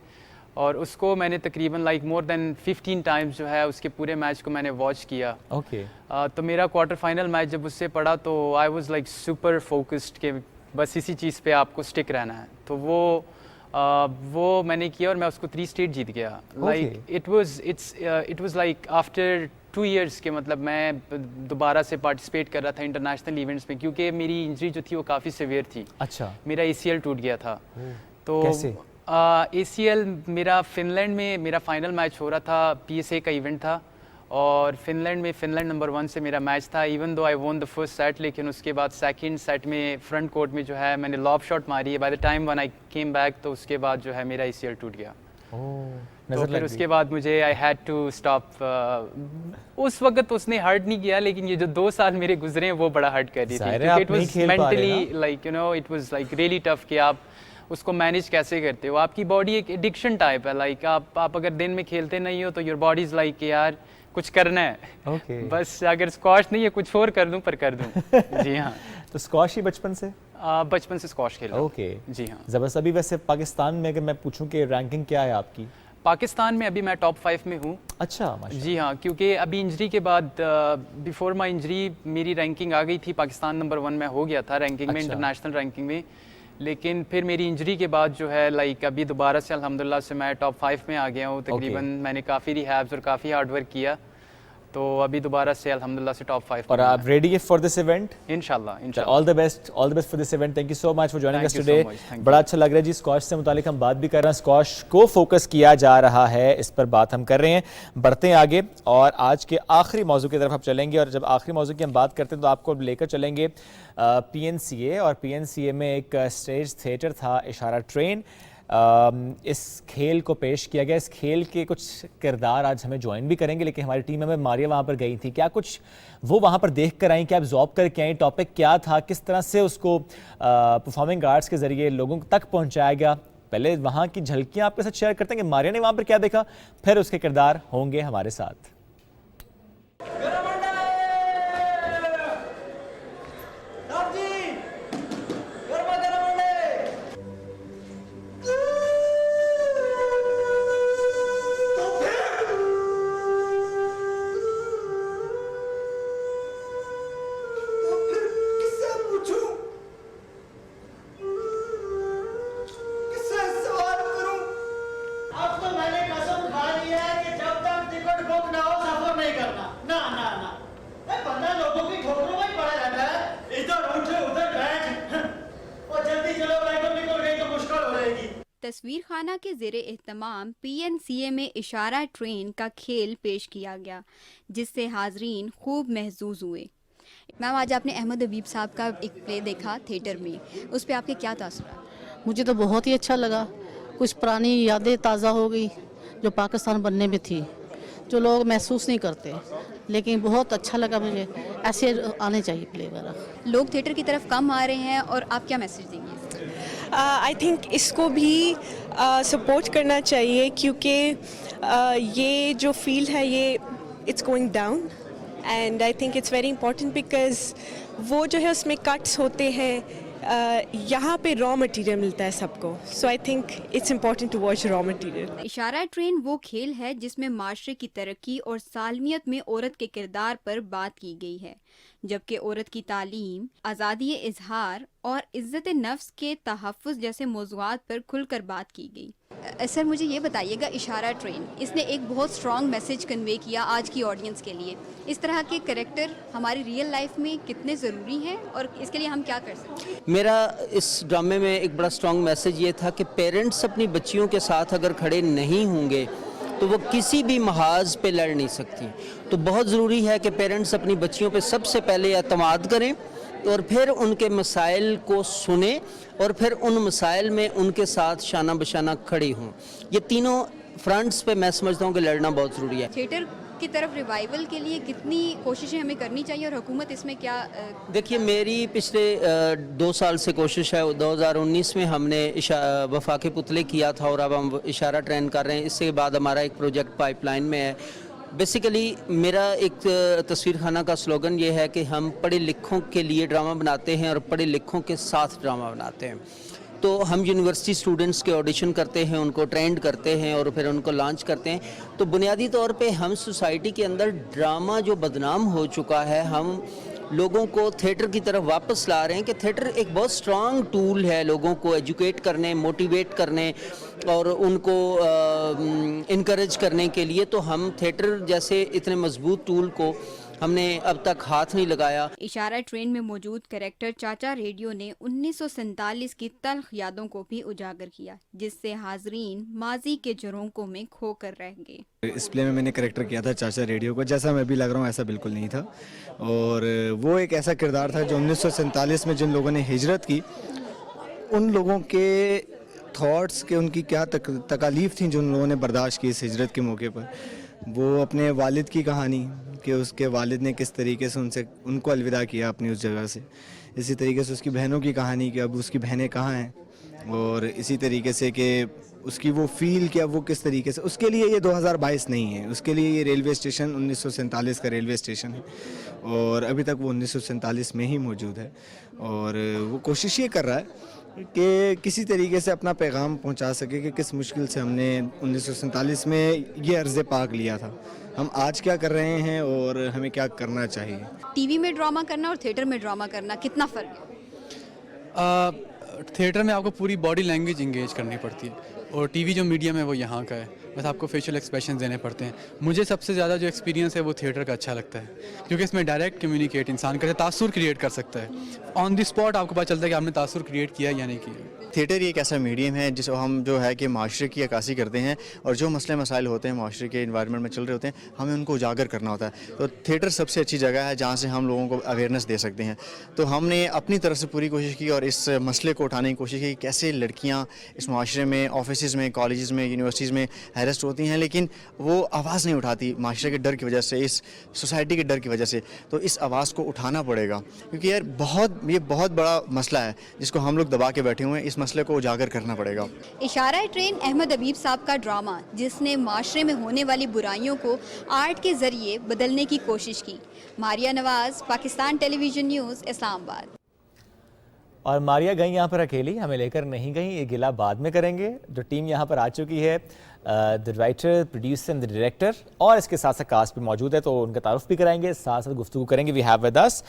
اور اس کو میں نے تقریباً لائک مور دین 15 ٹائمز جو ہے اس کے پورے میچ کو میں نے واچ کیا. تو میرا کوارٹر فائنل میچ جب اس سے پڑا تو I was like super focused کہ بس اسی چیز پہ آپ کو اسٹک رہنا ہے. تو وہ میں نے کیا اور میں اس کو 3 اسٹیٹ جیت گیا. Like it was like after 2 years کے مطلب میں دوبارہ سے پارٹیسپیٹ کر رہا تھا انٹرنیشنل ایونٹس میں, کیونکہ میری انجری جو تھی وہ کافی سیویئر تھی. اچھا. میرا ACL ٹوٹ گیا تھا. تو ACL میرا فن لینڈ میں میرا فائنل میچ ہو رہا تھا, PSA کا ایونٹ تھا, اور فن لینڈ نمبر 1 سے میرا میچ تھا. ایون دو آئی وون دا فرسٹ سیٹ, لیکن اس کے بعد سیکنڈ سیٹ میں فرنٹ کورٹ میں جو ہے میں نے لاب شاٹ ماری ہے. By the time one I came back تو اس کے بعد جو ہے میرا ACL ٹوٹ گیا. تو پھر اس کے بعد مجھے آئی ہیڈ ٹو اسٹاپ. اس وقت اس نے ہرٹ نہیں کیا, لیکن یہ جو 2 سال میرے گزرے ہیں وہ بڑا ہرٹ کر رہی تھی, کیونکہ it was mentally like you know it was like really tough کہ آپ اس کو مینیج کیسے کرتے ہو. آپ کی باڈی ایک ایڈکشن ٹائپ ہے, لائک آپ اگر دن میں کھیلتے نہیں ہو تو یور باڈی از لائک کہ یار کچھ کرنا ہے, بس اگر اسکواش نہیں ہے کچھ اور کر دوں پر کر دوں. جی ہاں. تو اسکواش ہی بچپن سے اسکواش کھیلا. اوکے. جی ہاں. زبردست. ابھی ویسے پاکستان میں اگر میں پوچھوں کہ رینکنگ کیا ہے آپ کی؟ پاکستان میں ابھی میں ٹاپ 5 میں ہوں. اچھا جی ہاں, کیونکہ ابھی انجری کے بعد بیفور مائی انجری میری رینکنگ آ گئی تھی, پاکستان نمبر 1 میں ہو گیا تھا رینکنگ میں, انٹرنیشنل رینکنگ میں. لیکن پھر میری انجری کے بعد جو ہے لائک ابھی دوبارہ سے الحمدللہ سے میں ٹاپ 5 میں آ گیا ہوں. تقریباً میں نے کافی ریہیبز اور کافی ہارڈ ورک کیا, تو ابھی دوبارہ سے الحمدللہ سے ٹاپ 5. اور آپ ریڈی ہے فار دس ایونٹ؟ انشاءاللہ. All the best for this event. Thank you so much for joining us today. بڑا اچھا لگ رہا ہے جی. اسکواش سے متعلق ہم بات بھی کر رہے ہیں, اسکواش کو فوکس کیا جا رہا ہے, اس پر بات ہم کر رہے ہیں. بڑھتے ہیں آگے اور آج کے آخری موضوع کی طرف ہم چلیں گے, اور جب آخری موضوع کی ہم بات کرتے ہیں تو آپ کو لے کر چلیں گے PNCA, اور PNCA میں ایک اسٹیج تھیٹر تھا اشارہ ٹرین. اس کھیل کو پیش کیا گیا. اس کھیل کے کچھ کردار آج ہمیں جوائن بھی کریں گے, لیکن ہماری ٹیم میں ماریا وہاں پر گئی تھی. کیا کچھ وہ وہاں پر دیکھ کر آئیں, کیا ابزارو کر کے آئیں, ٹاپک کیا تھا, کس طرح سے اس کو پرفارمنگ آرٹس کے ذریعے لوگوں تک پہنچایا گیا. پہلے وہاں کی جھلکیاں آپ کے ساتھ شیئر کرتے ہیں کہ ماریا نے وہاں پر کیا دیکھا, پھر اس کے کردار ہوں گے ہمارے ساتھ. تصویر خانہ کے زیر اہتمام PNCA میں اشارہ ٹرین کا کھیل پیش کیا گیا, جس سے حاضرین خوب محظوظ ہوئے. میم آج آپ نے احمد حبیب صاحب کا ایک پلے دیکھا تھیٹر میں, اس پہ آپ کے کیا تاثرات؟ مجھے تو بہت ہی اچھا لگا. کچھ پرانی یادیں تازہ ہو گئی جو پاکستان بننے میں تھی, جو لوگ محسوس نہیں کرتے, لیکن بہت اچھا لگا مجھے. ایسے آنے چاہیے پلے وغیرہ. لوگ تھیٹر کی طرف کم آ رہے ہیں, اور آپ کیا میسج دیں گے؟ آئی تھنک اس کو بھی سپورٹ کرنا چاہیے, کیونکہ یہ جو فیلڈ ہے یہ it's going down, and I think it's very important because وہ جو ہے اس میں کٹس ہوتے ہیں, یہاں پہ را مٹیریل ملتا ہے سب کو. So I think it's important to watch raw material. اشارہ ٹرین وہ کھیل ہے جس میں معاشرے کی ترقی اور سالمیت میں عورت کے کردار پر بات کی گئی ہے, جبکہ عورت کی تعلیم, آزادی اظہار اور عزت نفس کے تحفظ جیسے موضوعات پر کھل کر بات کی گئی. سر مجھے یہ بتائیے گا, اشارہ ٹرین اس نے ایک بہت اسٹرانگ میسج کنوے کیا آج کی آڈینس کے لیے. اس طرح کے کریکٹر ہماری ریئل لائف میں کتنے ضروری ہیں, اور اس کے لیے ہم کیا کر سکتے ہیں؟ میرا اس ڈرامے میں ایک بڑا اسٹرانگ میسج یہ تھا کہ پیرنٹس اپنی بچیوں کے ساتھ اگر کھڑے نہیں ہوں گے تو وہ کسی بھی محاذ پہ لڑ نہیں سکتی. تو بہت ضروری ہے کہ پیرنٹس اپنی بچیوں پہ سب سے پہلے اعتماد کریں, اور پھر ان کے مسائل کو سنیں, اور پھر ان مسائل میں ان کے ساتھ شانہ بشانہ کھڑی ہوں. یہ تینوں فرنٹس پہ میں سمجھتا ہوں کہ لڑنا بہت ضروری ہے. تھیٹر کی طرف ریوائول کے لیے کتنی کوششیں ہمیں کرنی چاہیے, اور حکومت اس میں کیا؟ دیکھیے میری پچھلے 2 سال سے کوشش ہے. 2019 میں ہم نے وفاق پتلے کیا تھا, اور اب ہم اشارہ ٹرین کر رہے ہیں. اس کے بعد ہمارا ایک پروجیکٹ پائپ لائن میں ہے. بیسیکلی میرا ایک تصویر خانہ کا سلوگن یہ ہے کہ ہم پڑھے لکھوں کے لیے ڈرامہ بناتے ہیں, اور پڑھے لکھوں کے ساتھ ڈرامہ بناتے ہیں. تو ہم یونیورسٹی اسٹوڈنٹس کے آڈیشن کرتے ہیں, ان کو ٹرینڈ کرتے ہیں, اور پھر ان کو لانچ کرتے ہیں. تو بنیادی طور پہ ہم سوسائٹی کے اندر ڈرامہ جو بدنام ہو چکا ہے, ہم لوگوں کو تھیٹر کی طرف واپس لا رہے ہیں. کہ تھیٹر ایک بہت اسٹرانگ ٹول ہے لوگوں کو ایجوکیٹ کرنے, موٹیویٹ کرنے, اور ان کو انکریج کرنے کے لیے. تو ہم تھیٹر جیسے اتنے مضبوط ٹول کو ہم نے اب تک ہاتھ نہیں لگایا. اشارہ ٹرین میں موجود کریکٹر چاچا ریڈیو نے 1947 کی تلخ یادوں کو بھی اجاگر کیا, جس سے حاضرین ماضی کے جھرونکوں میں کھو کر رہ گئے. اس پلے میں نے کریکٹر کیا تھا چاچا ریڈیو کو. جیسا میں بھی لگ رہا ہوں ایسا بالکل نہیں تھا, اور وہ ایک ایسا کردار تھا جو 1947 میں جن لوگوں نے ہجرت کی, ان لوگوں کے تھاٹس کہ ان کی کیا تکالیف تھیں جو ان لوگوں نے برداشت کی اس ہجرت کے موقع پر. وہ اپنے والد کی کہانی کہ اس کے والد نے کس طریقے سے ان کو الوداع کیا اپنی اس جگہ سے. اسی طریقے سے اس کی بہنوں کی کہانی کہ اب اس کی بہنیں کہاں ہیں, اور اسی طریقے سے کہ اس کی وہ فیل کیا, وہ کس طریقے سے. اس کے لیے یہ 2022 نہیں ہے, اس کے لیے یہ ریلوے اسٹیشن 1947 کا ریلوے اسٹیشن ہے, اور ابھی تک وہ 1947 میں ہی موجود ہے. اور وہ کوشش یہ کر رہا ہے کہ کسی طریقے سے اپنا پیغام پہنچا سکے کہ کس مشکل سے ہم نے 1947 میں یہ عرض پاک لیا تھا، ہم آج کیا کر رہے ہیں اور ہمیں کیا کرنا چاہیے. ٹی وی میں ڈرامہ کرنا اور تھیٹر میں ڈرامہ کرنا کتنا فرق ہے؟ تھیٹر میں آپ کو پوری باڈی لینگویج انگیج کرنی پڑتی ہے اور ٹی وی جو میڈیم ہے وہ یہاں کا ہے، بس آپ کو فیشیل ایکسپریشن دینے پڑتے ہیں. مجھے سب سے زیادہ جو ایکسپیرینس ہے وہ تھیٹر کا اچھا لگتا ہے کیونکہ اس میں ڈائریکٹ کمیونیکیٹ انسان کرے، تاثر کریٹ کر سکتا ہے. آن دی اسپاٹ آپ کو پتہ چلتا ہے کہ آپ نے تاثر کریٹ کیا یا نہیں کیا. تھیٹر ایک ایسا میڈیم ہے جس ہم جو ہے کہ معاشرے کی عکاسی کرتے ہیں اور جو مسئلے مسائل ہوتے ہیں معاشرے کے انوائرمنٹ میں چل رہے ہوتے ہیں ہمیں ان کو اجاگر کرنا ہوتا ہے. تو تھیٹر سب سے اچھی جگہ ہے جہاں سے ہم لوگوں کو اویئرنیس دے سکتے ہیں. تو ہم نے اپنی طرف سے پوری کوشش کی اور اس مسئلے کو اٹھانے کی کوشش کی کہ کیسے لڑکیاں اس معاشرے میں آفیسز میں کالجز میں یونیورسٹیز میں ہیرسٹ ہوتی ہیں لیکن وہ آواز نہیں اٹھاتی معاشرے کے ڈر کی وجہ سے، اس سوسائٹی کے ڈر کی وجہ سے. تو اس آواز کو اٹھانا پڑے گا کیونکہ یار یہ بہت بڑا مسئلہ ہے جس کو ہم لوگ دبا کے بیٹھے ہوئے ہیں. اس مسئلے کو اجاگر کرنا پڑے گا. اشارہ ٹرین احمد حبیب صاحب کا ڈرامہ جس نے معاشرے میں ہونے والی برائیوں کو آرٹ کے ذریعے بدلنے کی کوشش کی. ماریہ نواز، پاکستان ٹیلی ویژن نیوز، اسلام آباد. اور ماریہ گئیں یہاں پر اکیلی، ہمیں لے کر نہیں گئیں، یہ گلا بعد میں کریں گے. جو ٹیم یہاں پر آ چکی ہے، the writer, producer and the director, اور اس کے ساتھ ساتھ کاسٹ بھی موجود ہے تو ان کا تعارف بھی کرائیں گے، ساتھ ساتھ گفتگو کریں گے. We have with us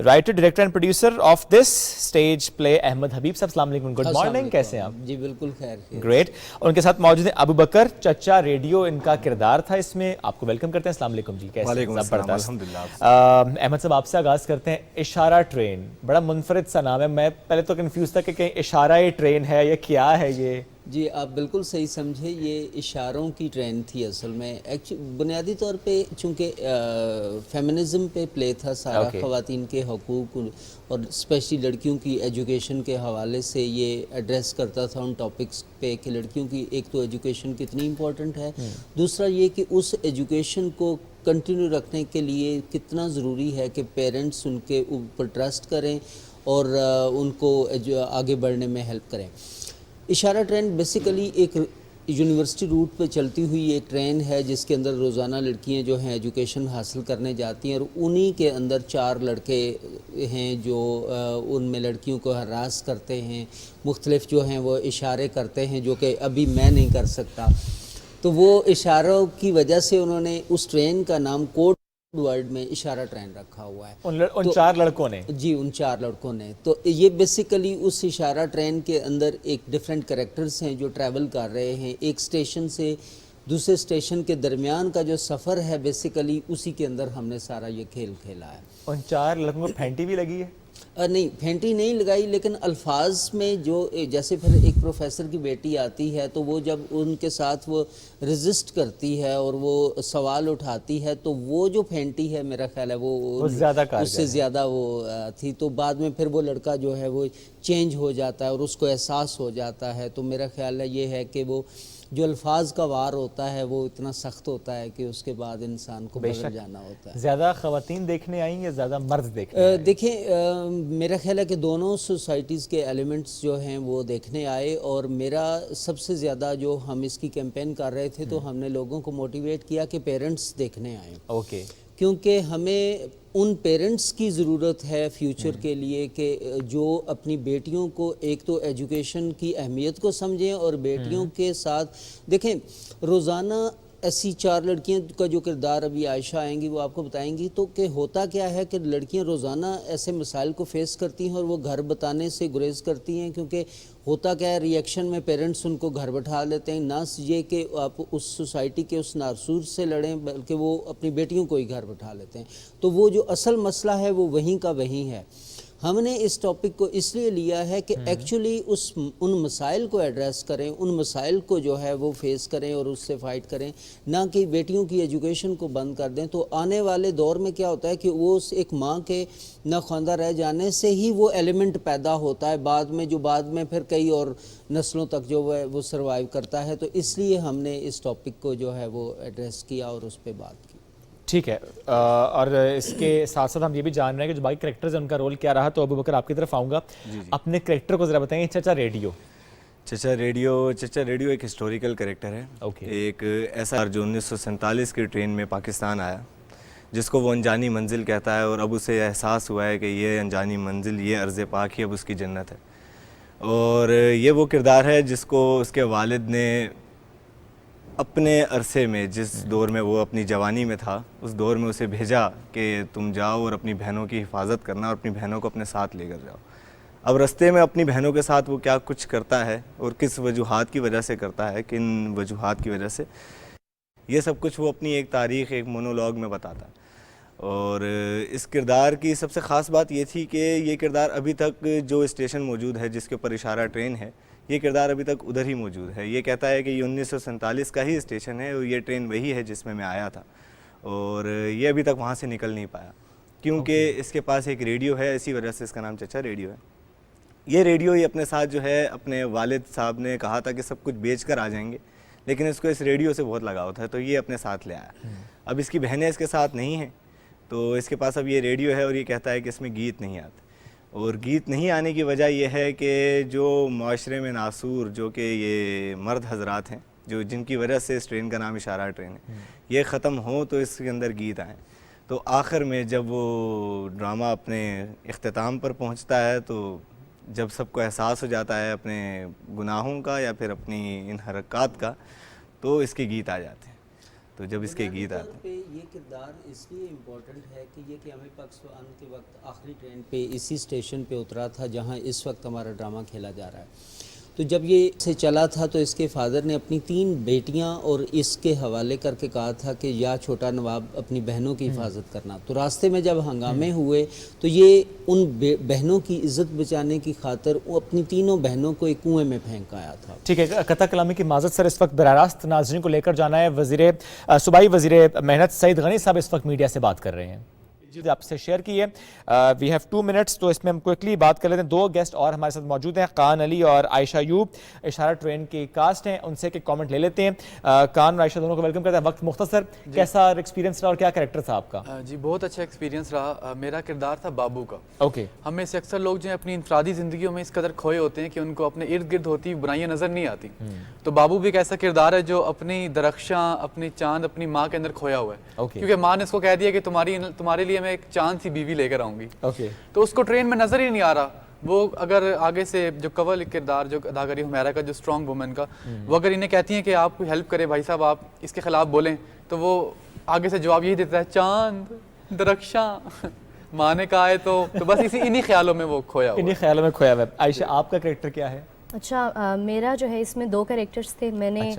writer, director and producer of this stage play Ahmed Habib صاحب. السلام علیکم، گڈ مارننگ، کیسے ہیں آپ؟ جی بالکل خیر. گریٹ. اور ان کے ساتھ موجود ہیں ابو بکر، چچا ریڈیو ان کا کردار تھا اس میں. آپ کو ویلکم کرتے ہیں. السلام علیکم جی، کیسے ہیں؟ زبردست. احمد صاحب آپ سے آغاز کرتے ہیں. اشارہ ٹرین بڑا منفرد سا نام ہے، میں پہلے تو کنفیوز تھا کہ کہیں اشارہ ٹرین ہے یا کیا ہے یہ. جی آپ بالکل صحیح سمجھے، یہ اشاروں کی ٹرین تھی اصل میں. بنیادی طور پہ چونکہ فیمنزم پہ پلے تھا سارا، خواتین کے حقوق اور اسپیشلی لڑکیوں کی ایجوکیشن کے حوالے سے یہ ایڈریس کرتا تھا ان ٹاپکس پہ کہ لڑکیوں کی ایک تو ایجوکیشن کتنی امپورٹنٹ ہے، دوسرا یہ کہ اس ایجوکیشن کو کنٹینیو رکھنے کے لیے کتنا ضروری ہے کہ پیرنٹس ان کے اوپر ٹرسٹ کریں اور ان کو آگے بڑھنے میں ہیلپ کریں. اشارہ ٹرین بیسیکلی ایک یونیورسٹی روٹ پہ چلتی ہوئی ایک ٹرین ہے جس کے اندر روزانہ لڑکیاں جو ہیں ایجوکیشن حاصل کرنے جاتی ہیں اور انہی کے اندر 4 لڑکے ہیں جو ان میں لڑکیوں کو ہراس کرتے ہیں، مختلف جو ہیں وہ اشارے کرتے ہیں جو کہ ابھی میں نہیں کر سکتا. تو وہ اشاروں کی وجہ سے انہوں نے اس ٹرین کا نام کوڈ ورڈ میں اشارہ ٹرین رکھا ہوا ہے. ان 4 لڑکوں نے؟ جی ان 4 لڑکوں نے. تو یہ بیسیکلی اس اشارہ ٹرین کے اندر ایک ڈیفرنٹ کریکٹرز ہیں جو ٹریول کر رہے ہیں ایک اسٹیشن سے دوسرے اسٹیشن کے درمیان کا جو سفر ہے بیسیکلی اسی کے اندر ہم نے سارا یہ کھیل کھیلا ہے. ان 4 لڑکوں کو پھینٹی بھی لگی ہے؟ نہیں پھینٹی نہیں لگائی، لیکن الفاظ میں جو جیسے پھر ایک پروفیسر کی بیٹی آتی ہے تو وہ جب ان کے ساتھ وہ ریزسٹ کرتی ہے اور وہ سوال اٹھاتی ہے تو وہ جو پھینٹی ہے میرا خیال ہے وہ زیادہ اس سے زیادہ وہ تھی. تو بعد میں پھر وہ لڑکا جو ہے وہ چینج ہو جاتا ہے اور اس کو احساس ہو جاتا ہے. تو میرا خیال ہے یہ ہے کہ وہ جو الفاظ کا وار ہوتا ہے وہ اتنا سخت ہوتا ہے کہ اس کے بعد انسان کو بدل جانا ہوتا ہے. زیادہ خواتین دیکھنے آئیں یا زیادہ مرد دیکھنے؟ دیکھیں میرا خیال ہے کہ دونوں سوسائٹیز کے ایلیمنٹس جو ہیں وہ دیکھنے آئے اور میرا سب سے زیادہ جو ہم اس کی کیمپین کر رہے تھے تو ہم نے لوگوں کو موٹیویٹ کیا کہ پیرنٹس دیکھنے آئیں. اوکے. کیونکہ ہمیں ان پیرنٹس کی ضرورت ہے فیوچر کے لیے کہ جو اپنی بیٹیوں کو ایک تو ایجوکیشن کی اہمیت کو سمجھیں اور بیٹیوں کے ساتھ دیکھیں روزانہ ایسی 4 لڑکیاں کا جو کردار ابھی عائشہ آئیں گی وہ آپ کو بتائیں گی. تو کہ ہوتا کیا ہے کہ لڑکیاں روزانہ ایسے مسائل کو فیس کرتی ہیں اور وہ گھر بتانے سے گریز کرتی ہیں کیونکہ ہوتا کیا ہے ریئیکشن میں پیرنٹس ان کو گھر بٹھا لیتے ہیں. نہ یہ کہ آپ اس سوسائٹی کے اس ناسور سے لڑیں بلکہ وہ اپنی بیٹیوں کو ہی گھر بٹھا لیتے ہیں. تو وہ جو اصل مسئلہ ہے وہ وہیں کا وہیں ہے. ہم نے اس ٹاپک کو اس لیے لیا ہے کہ ایکچولی ان مسائل کو ایڈریس کریں، ان مسائل کو جو ہے وہ فیس کریں اور اس سے فائٹ کریں، نہ کہ بیٹیوں کی ایجوکیشن کو بند کر دیں. تو آنے والے دور میں کیا ہوتا ہے کہ وہ ایک ماں کے ناخواندہ رہ جانے سے ہی وہ ایلیمنٹ پیدا ہوتا ہے بعد میں پھر کئی اور نسلوں تک جو وہ سروائیو کرتا ہے. تو اس لیے ہم نے اس ٹاپک کو جو ہے وہ ایڈریس کیا اور اس پہ بات کی. ٹھیک ہے. اور اس کے ساتھ ساتھ ہم یہ بھی جان رہے ہیں کہ جو باقی کریکٹرز ہیں ان کا رول کیا رہا. تو ابو بکر آپ کی طرف آؤں گا. اپنے کریکٹر کو ذرا بتائیں. چچا ریڈیو ایک ہسٹوریکل کریکٹر ہے. ایک ایسا جو 1947 کی ٹرین میں پاکستان آیا جس کو وہ انجانی منزل کہتا ہے اور اب اسے احساس ہوا ہے کہ یہ انجانی منزل یہ عرض پاک ہی اب اس کی جنت ہے. اور یہ وہ کردار ہے جس کو اس کے والد نے اپنے عرصے میں، جس دور میں وہ اپنی جوانی میں تھا، اس دور میں اسے بھیجا کہ تم جاؤ اور اپنی بہنوں کی حفاظت کرنا اور اپنی بہنوں کو اپنے ساتھ لے کر جاؤ. اب رستے میں اپنی بہنوں کے ساتھ وہ کیا کچھ کرتا ہے اور کس وجوہات کی وجہ سے کرتا ہے، کن وجوہات کی وجہ سے، یہ سب کچھ وہ اپنی ایک تاریخ، ایک مونولوگ میں بتاتا ہے. اور اس کردار کی سب سے خاص بات یہ تھی کہ یہ کردار ابھی تک جو اسٹیشن موجود ہے جس کے اوپر اشارہ ٹرین ہے، یہ کردار ابھی تک ادھر ہی موجود ہے. یہ کہتا ہے کہ یہ 1947 کا ہی اسٹیشن ہے اور یہ ٹرین وہی ہے جس میں آیا تھا، اور یہ ابھی تک وہاں سے نکل نہیں پایا کیونکہ اس کے پاس ایک ریڈیو ہے. اسی وجہ سے اس کا نام چچا ریڈیو ہے. یہ ریڈیو یہ اپنے ساتھ جو ہے، اپنے والد صاحب نے کہا تھا کہ سب کچھ بیچ کر آ جائیں گے، لیکن اس کو اس ریڈیو سے بہت لگاؤ تھا تو یہ اپنے ساتھ لے آیا. اب اس کی بہنیں اس کے ساتھ نہیں ہیں تو اس کے پاس اب یہ ریڈیو ہے اور یہ کہتا ہے کہ اس میں گیت نہیں آتے. اور گیت نہیں آنے کی وجہ یہ ہے کہ جو معاشرے میں ناصور جو کہ یہ مرد حضرات ہیں، جو جن کی وجہ سے اس ٹرین کا نام اشارہ ٹرین ہے، یہ ختم ہوں تو اس کے اندر گیت آئیں. تو آخر میں جب وہ ڈرامہ اپنے اختتام پر پہنچتا ہے تو جب سب کو احساس ہو جاتا ہے اپنے گناہوں کا یا پھر اپنی ان حرکات کا، تو اس کے گیت آ جاتے ہیں. تو جب اس کے گیت آتے ہیں، یہ کردار اس لیے امپورٹنٹ ہے کہ یہ قیام پاکستان کے وقت آخری ٹرین پہ اسی اسٹیشن پہ اترا تھا جہاں اس وقت ہمارا ڈرامہ کھیلا جا رہا ہے. تو جب یہ سے چلا تھا تو اس کے فادر نے اپنی 3 بیٹیاں اور اس کے حوالے کر کے کہا تھا کہ یا چھوٹا نواب اپنی بہنوں کی حفاظت کرنا. تو راستے میں جب ہنگامے ہوئے تو یہ ان بہنوں کی عزت بچانے کی خاطر وہ اپنی 3 بہنوں کو ایک کنویں میں پھینک آیا تھا. ٹھیک ہے، قطع کلامی کی معذرت سر. اس وقت براہ راست ناظرین کو لے کر جانا ہے. صوبائی وزیر محنت سعید غنی صاحب اس وقت میڈیا سے بات کر رہے ہیں. جی آپ سے شیئر کی ہے. وی ہیو 2 منٹس تو اس میں ہم کوئکلی بات کر لیتے ہیں. 2 گیسٹ اور ہمارے ساتھ موجود ہیں، قان علی اور عائشہ ایوب، اشارہ ٹرین کی کاسٹ ہیں. ان سے ایک کامنٹ لے لیتے ہیں. قان اور عائشہ دونوں کو ویلکم کرتے ہیں. وقت مختصر، کیسا ایکسپیرینس رہا اور کیا کریکٹر تھا آپ کا؟ جی بہت اچھا ایکسپیرینس رہا. میرا کردار تھا بابو کا. اوکے. ہم میں سے اکثر لوگ جو ہیں اپنی انفرادی زندگیوں میں اس قدر کھوئے ہوتے ہیں کہ ان کو اپنے ارد گرد ہوتی برائیاں نظر نہیں آتی. تو بابو بھی ایک ایسا کردار ہے جو اپنی درخشاں، اپنی چاند، اپنی ماں کے اندر کھویا ہوا ہے. کیونکہ ماں نے اس کو کہہ دیا کہ تمہارے لیے میں ایک چاند سی بیوی لے کر آؤں گی. تو اس کو ٹرین میں نظر ہی نہیں آ رہا. وہ اگر آگے سے جو کول کردار جو ادا کری حمیرہ کا، جو اسٹرانگ وومن کا، وہ اگر انہیں کہتی ہیں کہ آپ کو ہیلپ کرے بھائی صاحب، آپ اس کے خلاف بولیں، تو وہ آگے سے جواب یہی دیتا ہے چاند، درخشاں. ماں نے کہا ہے تو بس انہی خیالوں میں وہ کھویا ہوا. انہی خیالوں میں کھویا ہوا ہے. عائشہ آپ کا کریکٹر کیا ہے؟ اچھا، میرا جو ہے اس میں 2 کریکٹرز تھے. میں نے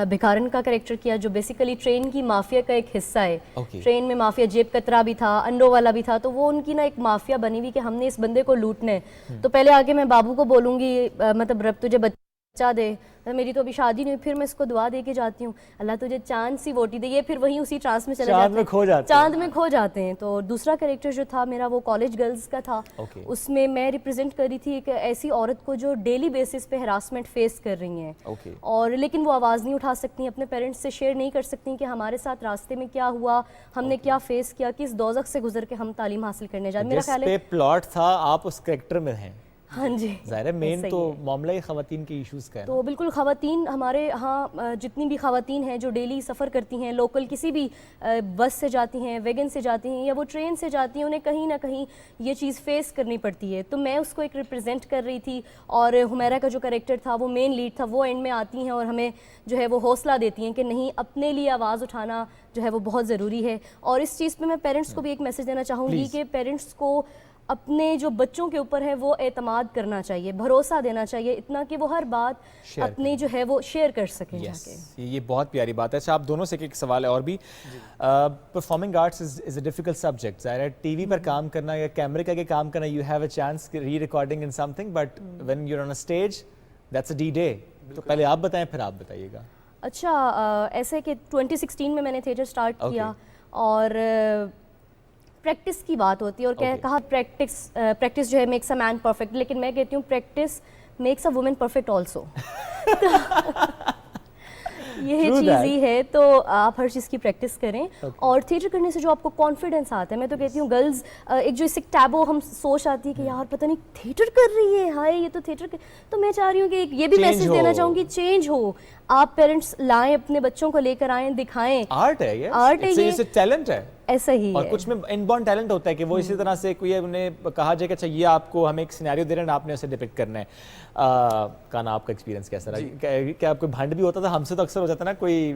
بھکارن کا کریکٹر کیا جو بیسیکلی ٹرین کی مافیا کا ایک حصہ ہے. ٹرین میں مافیا جیب کترا بھی تھا، انڈوں والا بھی تھا. تو وہ ان کی نا ایک مافیا بنی ہوئی کہ ہم نے اس بندے کو لوٹنا ہے. تو پہلے آگے میں بابو کو بولوں گی مطلب رب تجھے بچہ دے، میری تو ابھی شادی نہیں ہوئی. پھر میں اس کو دعا دے کے جاتی ہوں اللہ تجھے چاند سی ووٹی دے. یہ پھر وہیں اسی ٹرانس میں چلے جاتے ہیں، چاند میں کھو جاتے ہیں. تو دوسرا کریکٹر جو تھا میرا وہ کالج گرلز کا تھا. اس میں میں ریپرزینٹ کر رہی تھی ایک ایسی عورت کو جو ڈیلی بیسس پہ ہراسمنٹ فیس کر رہی ہیں اور لیکن وہ آواز نہیں اٹھا سکتی، اپنے پیرنٹس سے شیئر نہیں کر سکتی کہ ہمارے ساتھ راستے میں کیا ہوا، ہم نے کیا فیس کیا، کس دوزخ سے گزر کے ہم تعلیم حاصل کرنے جاتے. میرا خیال ہے پلاٹ تھا آپ اس کریکٹر میں ہیں. ہاں جی، ظاہر ہے مین تو معاملہ ہی خواتین کے ایشوز کا ہے. تو بالکل خواتین ہمارے ہاں جتنی بھی خواتین ہیں جو ڈیلی سفر کرتی ہیں، لوکل کسی بھی بس سے جاتی ہیں، ویگن سے جاتی ہیں یا وہ ٹرین سے جاتی ہیں، انہیں کہیں نہ کہیں یہ چیز فیس کرنی پڑتی ہے. تو میں اس کو ایک ریپرزینٹ کر رہی تھی اور حمیرہ کا جو کریکٹر تھا وہ مین لیڈ تھا. وہ اینڈ میں آتی ہیں اور ہمیں جو ہے وہ حوصلہ دیتی ہیں کہ نہیں، اپنے لیے آواز اٹھانا جو ہے وہ بہت ضروری ہے. اور اس چیز پہ میں پیرنٹس کو بھی ایک میسج دینا چاہوں گی کہ پیرنٹس کو اپنے جو بچوں کے اوپر ہے وہ اعتماد کرنا چاہیے، بھروسہ دینا چاہیے اتنا کہ وہ ہر بات اپنی جو ہے وہ شیئر کر سکیں. یہ بہت پیاری بات ہے. اچھا آپ دونوں سے ایک سوال ہے اور بھی. Performing arts is a difficult subject. ظاہر ہے ٹی وی پر کام کرنا یا کیمرے کا کام کرنا، you have a chance re recording in something, but when you are on a stage that's a D day. تو پہلے آپ بتائیں پھر آپ بتائیے گا. اچھا، ایسے کہ 2016 میں نے تھیٹر سٹارٹ کیا اور پریکٹس کی بات ہوتی ہے اور کہا پریکٹس جو ہے میکس اے مین پرفیکٹ، لیکن میں کہتی ہوں practice makes a woman perfect also. یہ چیز ہی ہے. تو آپ ہر چیز کی پریکٹس کریں اور تھیٹر کرنے سے جو آپ کو کانفیڈنس آتا ہے، میں تو کہتی ہوں گرلز ایک جو اس ٹیبو ہم سوچ آتی ہے کہ یار پتہ نہیں تھیٹر کر رہی ہے، ہائے یہ تو تھیٹر تو میں چاہ رہی ہوں کہ یہ بھی میسج دینا چاہوں گی چینج ہو. آپ پیرنٹس لائیں، اپنے بچوں کو لے کر آئیں، دکھائیں. آرٹ ہے، آرٹ ہے، یہ ٹیلنٹ ہے. ایسا ہی اور ہے. کچھ میں ان بورن ٹیلنٹ ہوتا ہے کہ وہ اسی طرح سے کوئی انہیں کہا جائے کہ اچھا یہ آپ کو ہمیں ایک سینیریو دے رہے ہیں آپ نے اسے ڈپکٹ کرنا ہے. کانا آپ کا ایکسپیرینس کیسا رہا؟ کیا آپ کو بھانڈ بھی ہوتا تھا؟ ہم سے تو اکثر ہو جاتا ہے نا کوئی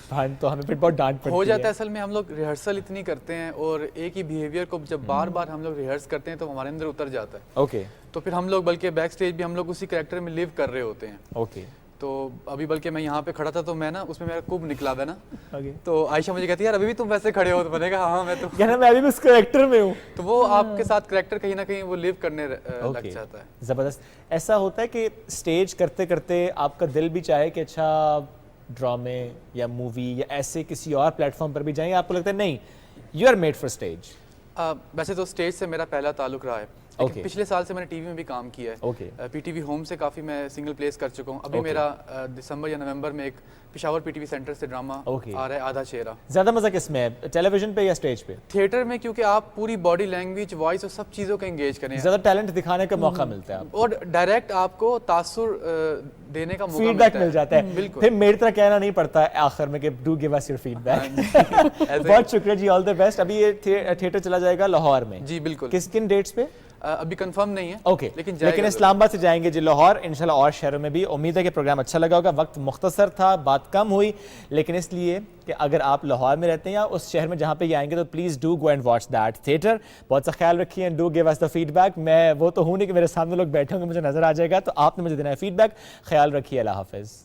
بھانڈ تو ہمیں پھر بہت ڈانٹ پڑتی ہے. ہو جاتا ہے. اصل میں ہم لوگ ریہرسل اتنی کرتے ہیں اور ایک ہی بیہیویئر کو جب بار بار ہم لوگ ریہرس کرتے ہیں تو ہمارے اندر اتر جاتا ہے. اوکے. تو پھر ہم لوگ بلکہ بیک سٹیج بھی ہم لوگ اسی کریکٹر میں لیو کر رہے ہوتے ہیں. اوکے. تو ابھی بلکہ میں یہاں پہ کھڑا تھا تو میں نا اس میں میرا کب نکلا تھا نا, تو عائشہ مجھے کہتی ہے یار ابھی بھی تم ویسے کھڑے ہو, تو میں نے کہا ہاں میں تو کہنا میں ابھی بھی اس کریکٹر میں ہوں. تو وہ آپ کے ساتھ کریکٹر کہیں نہ کہیں وہ لیو کرنے لگ جاتا ہے. زبردست. ایسا ہوتا ہے کہ اسٹیج کرتے کرتے آپ کا دل بھی چاہے کہ اچھا ڈرامے یا مووی یا ایسے کسی اور پلیٹ فارم پر بھی جائیں, آپ کو لگتا ہے نہیں you are made for stage? ویسے تو اسٹیج سے میرا پہلا تعلق رہا ہے. پچھلے سال سے میں نے ٹی وی میں بھی کام کیا ہے. پی ٹی وی ہوم سے کافی میں سنگل پلیس کر چکا ہوں. ابھی میرا دسمبر یا نومبر میں ایک Peshawar P T V centre سے ڈرامہ آ رہا ہے آدھا چہرہ. زیادہ مزہ کس میں ہے, ٹیلی ویژن پہ یا اسٹیج پہ؟ تھیٹر میں, کیونکہ آپ پوری باڈی لینگویج وائس اور سب چیزوں کا انگیج کریں, زیادہ ٹیلنٹ دکھانے کا موقع ملتا ہے اور ڈائریکٹ آپ کو تاثر دینے کا موقع فیڈ بیک مل جاتا ہے. بالکل. پھر میری طرح کہنا نہیں پڑتا ہے آخر میں کہ do give us your feedback. بہت شکریہ جی, آل دی بیسٹ. ابھی یہ تھیٹر چلا جائے گا لاہور میں؟ جی بالکل. کن ڈیٹس پہ ابھی کنفرم نہیں ہے. اوکے. لیکن اسلام آباد سے جائیں گے جی لاہور, انشاءاللہ اور شہروں میں بھی. امید ہے کہ پروگرام اچھا لگا ہوگا. وقت مختصر تھا, بات کم ہوئی, لیکن اس لیے کہ اگر آپ لاہور میں رہتے ہیں یا اس شہر میں جہاں پہ یہ آئیں گے تو please do go and watch that theatre. بہت سا خیال رکھیے and do give us the feedback. میں وہ تو ہوں نہیں کہ میرے سامنے لوگ بیٹھے ہوں گے مجھے نظر آ جائے گا, تو آپ نے مجھے دینا ہے فیڈ بیک. خیال رکھیے. اللہ حافظ.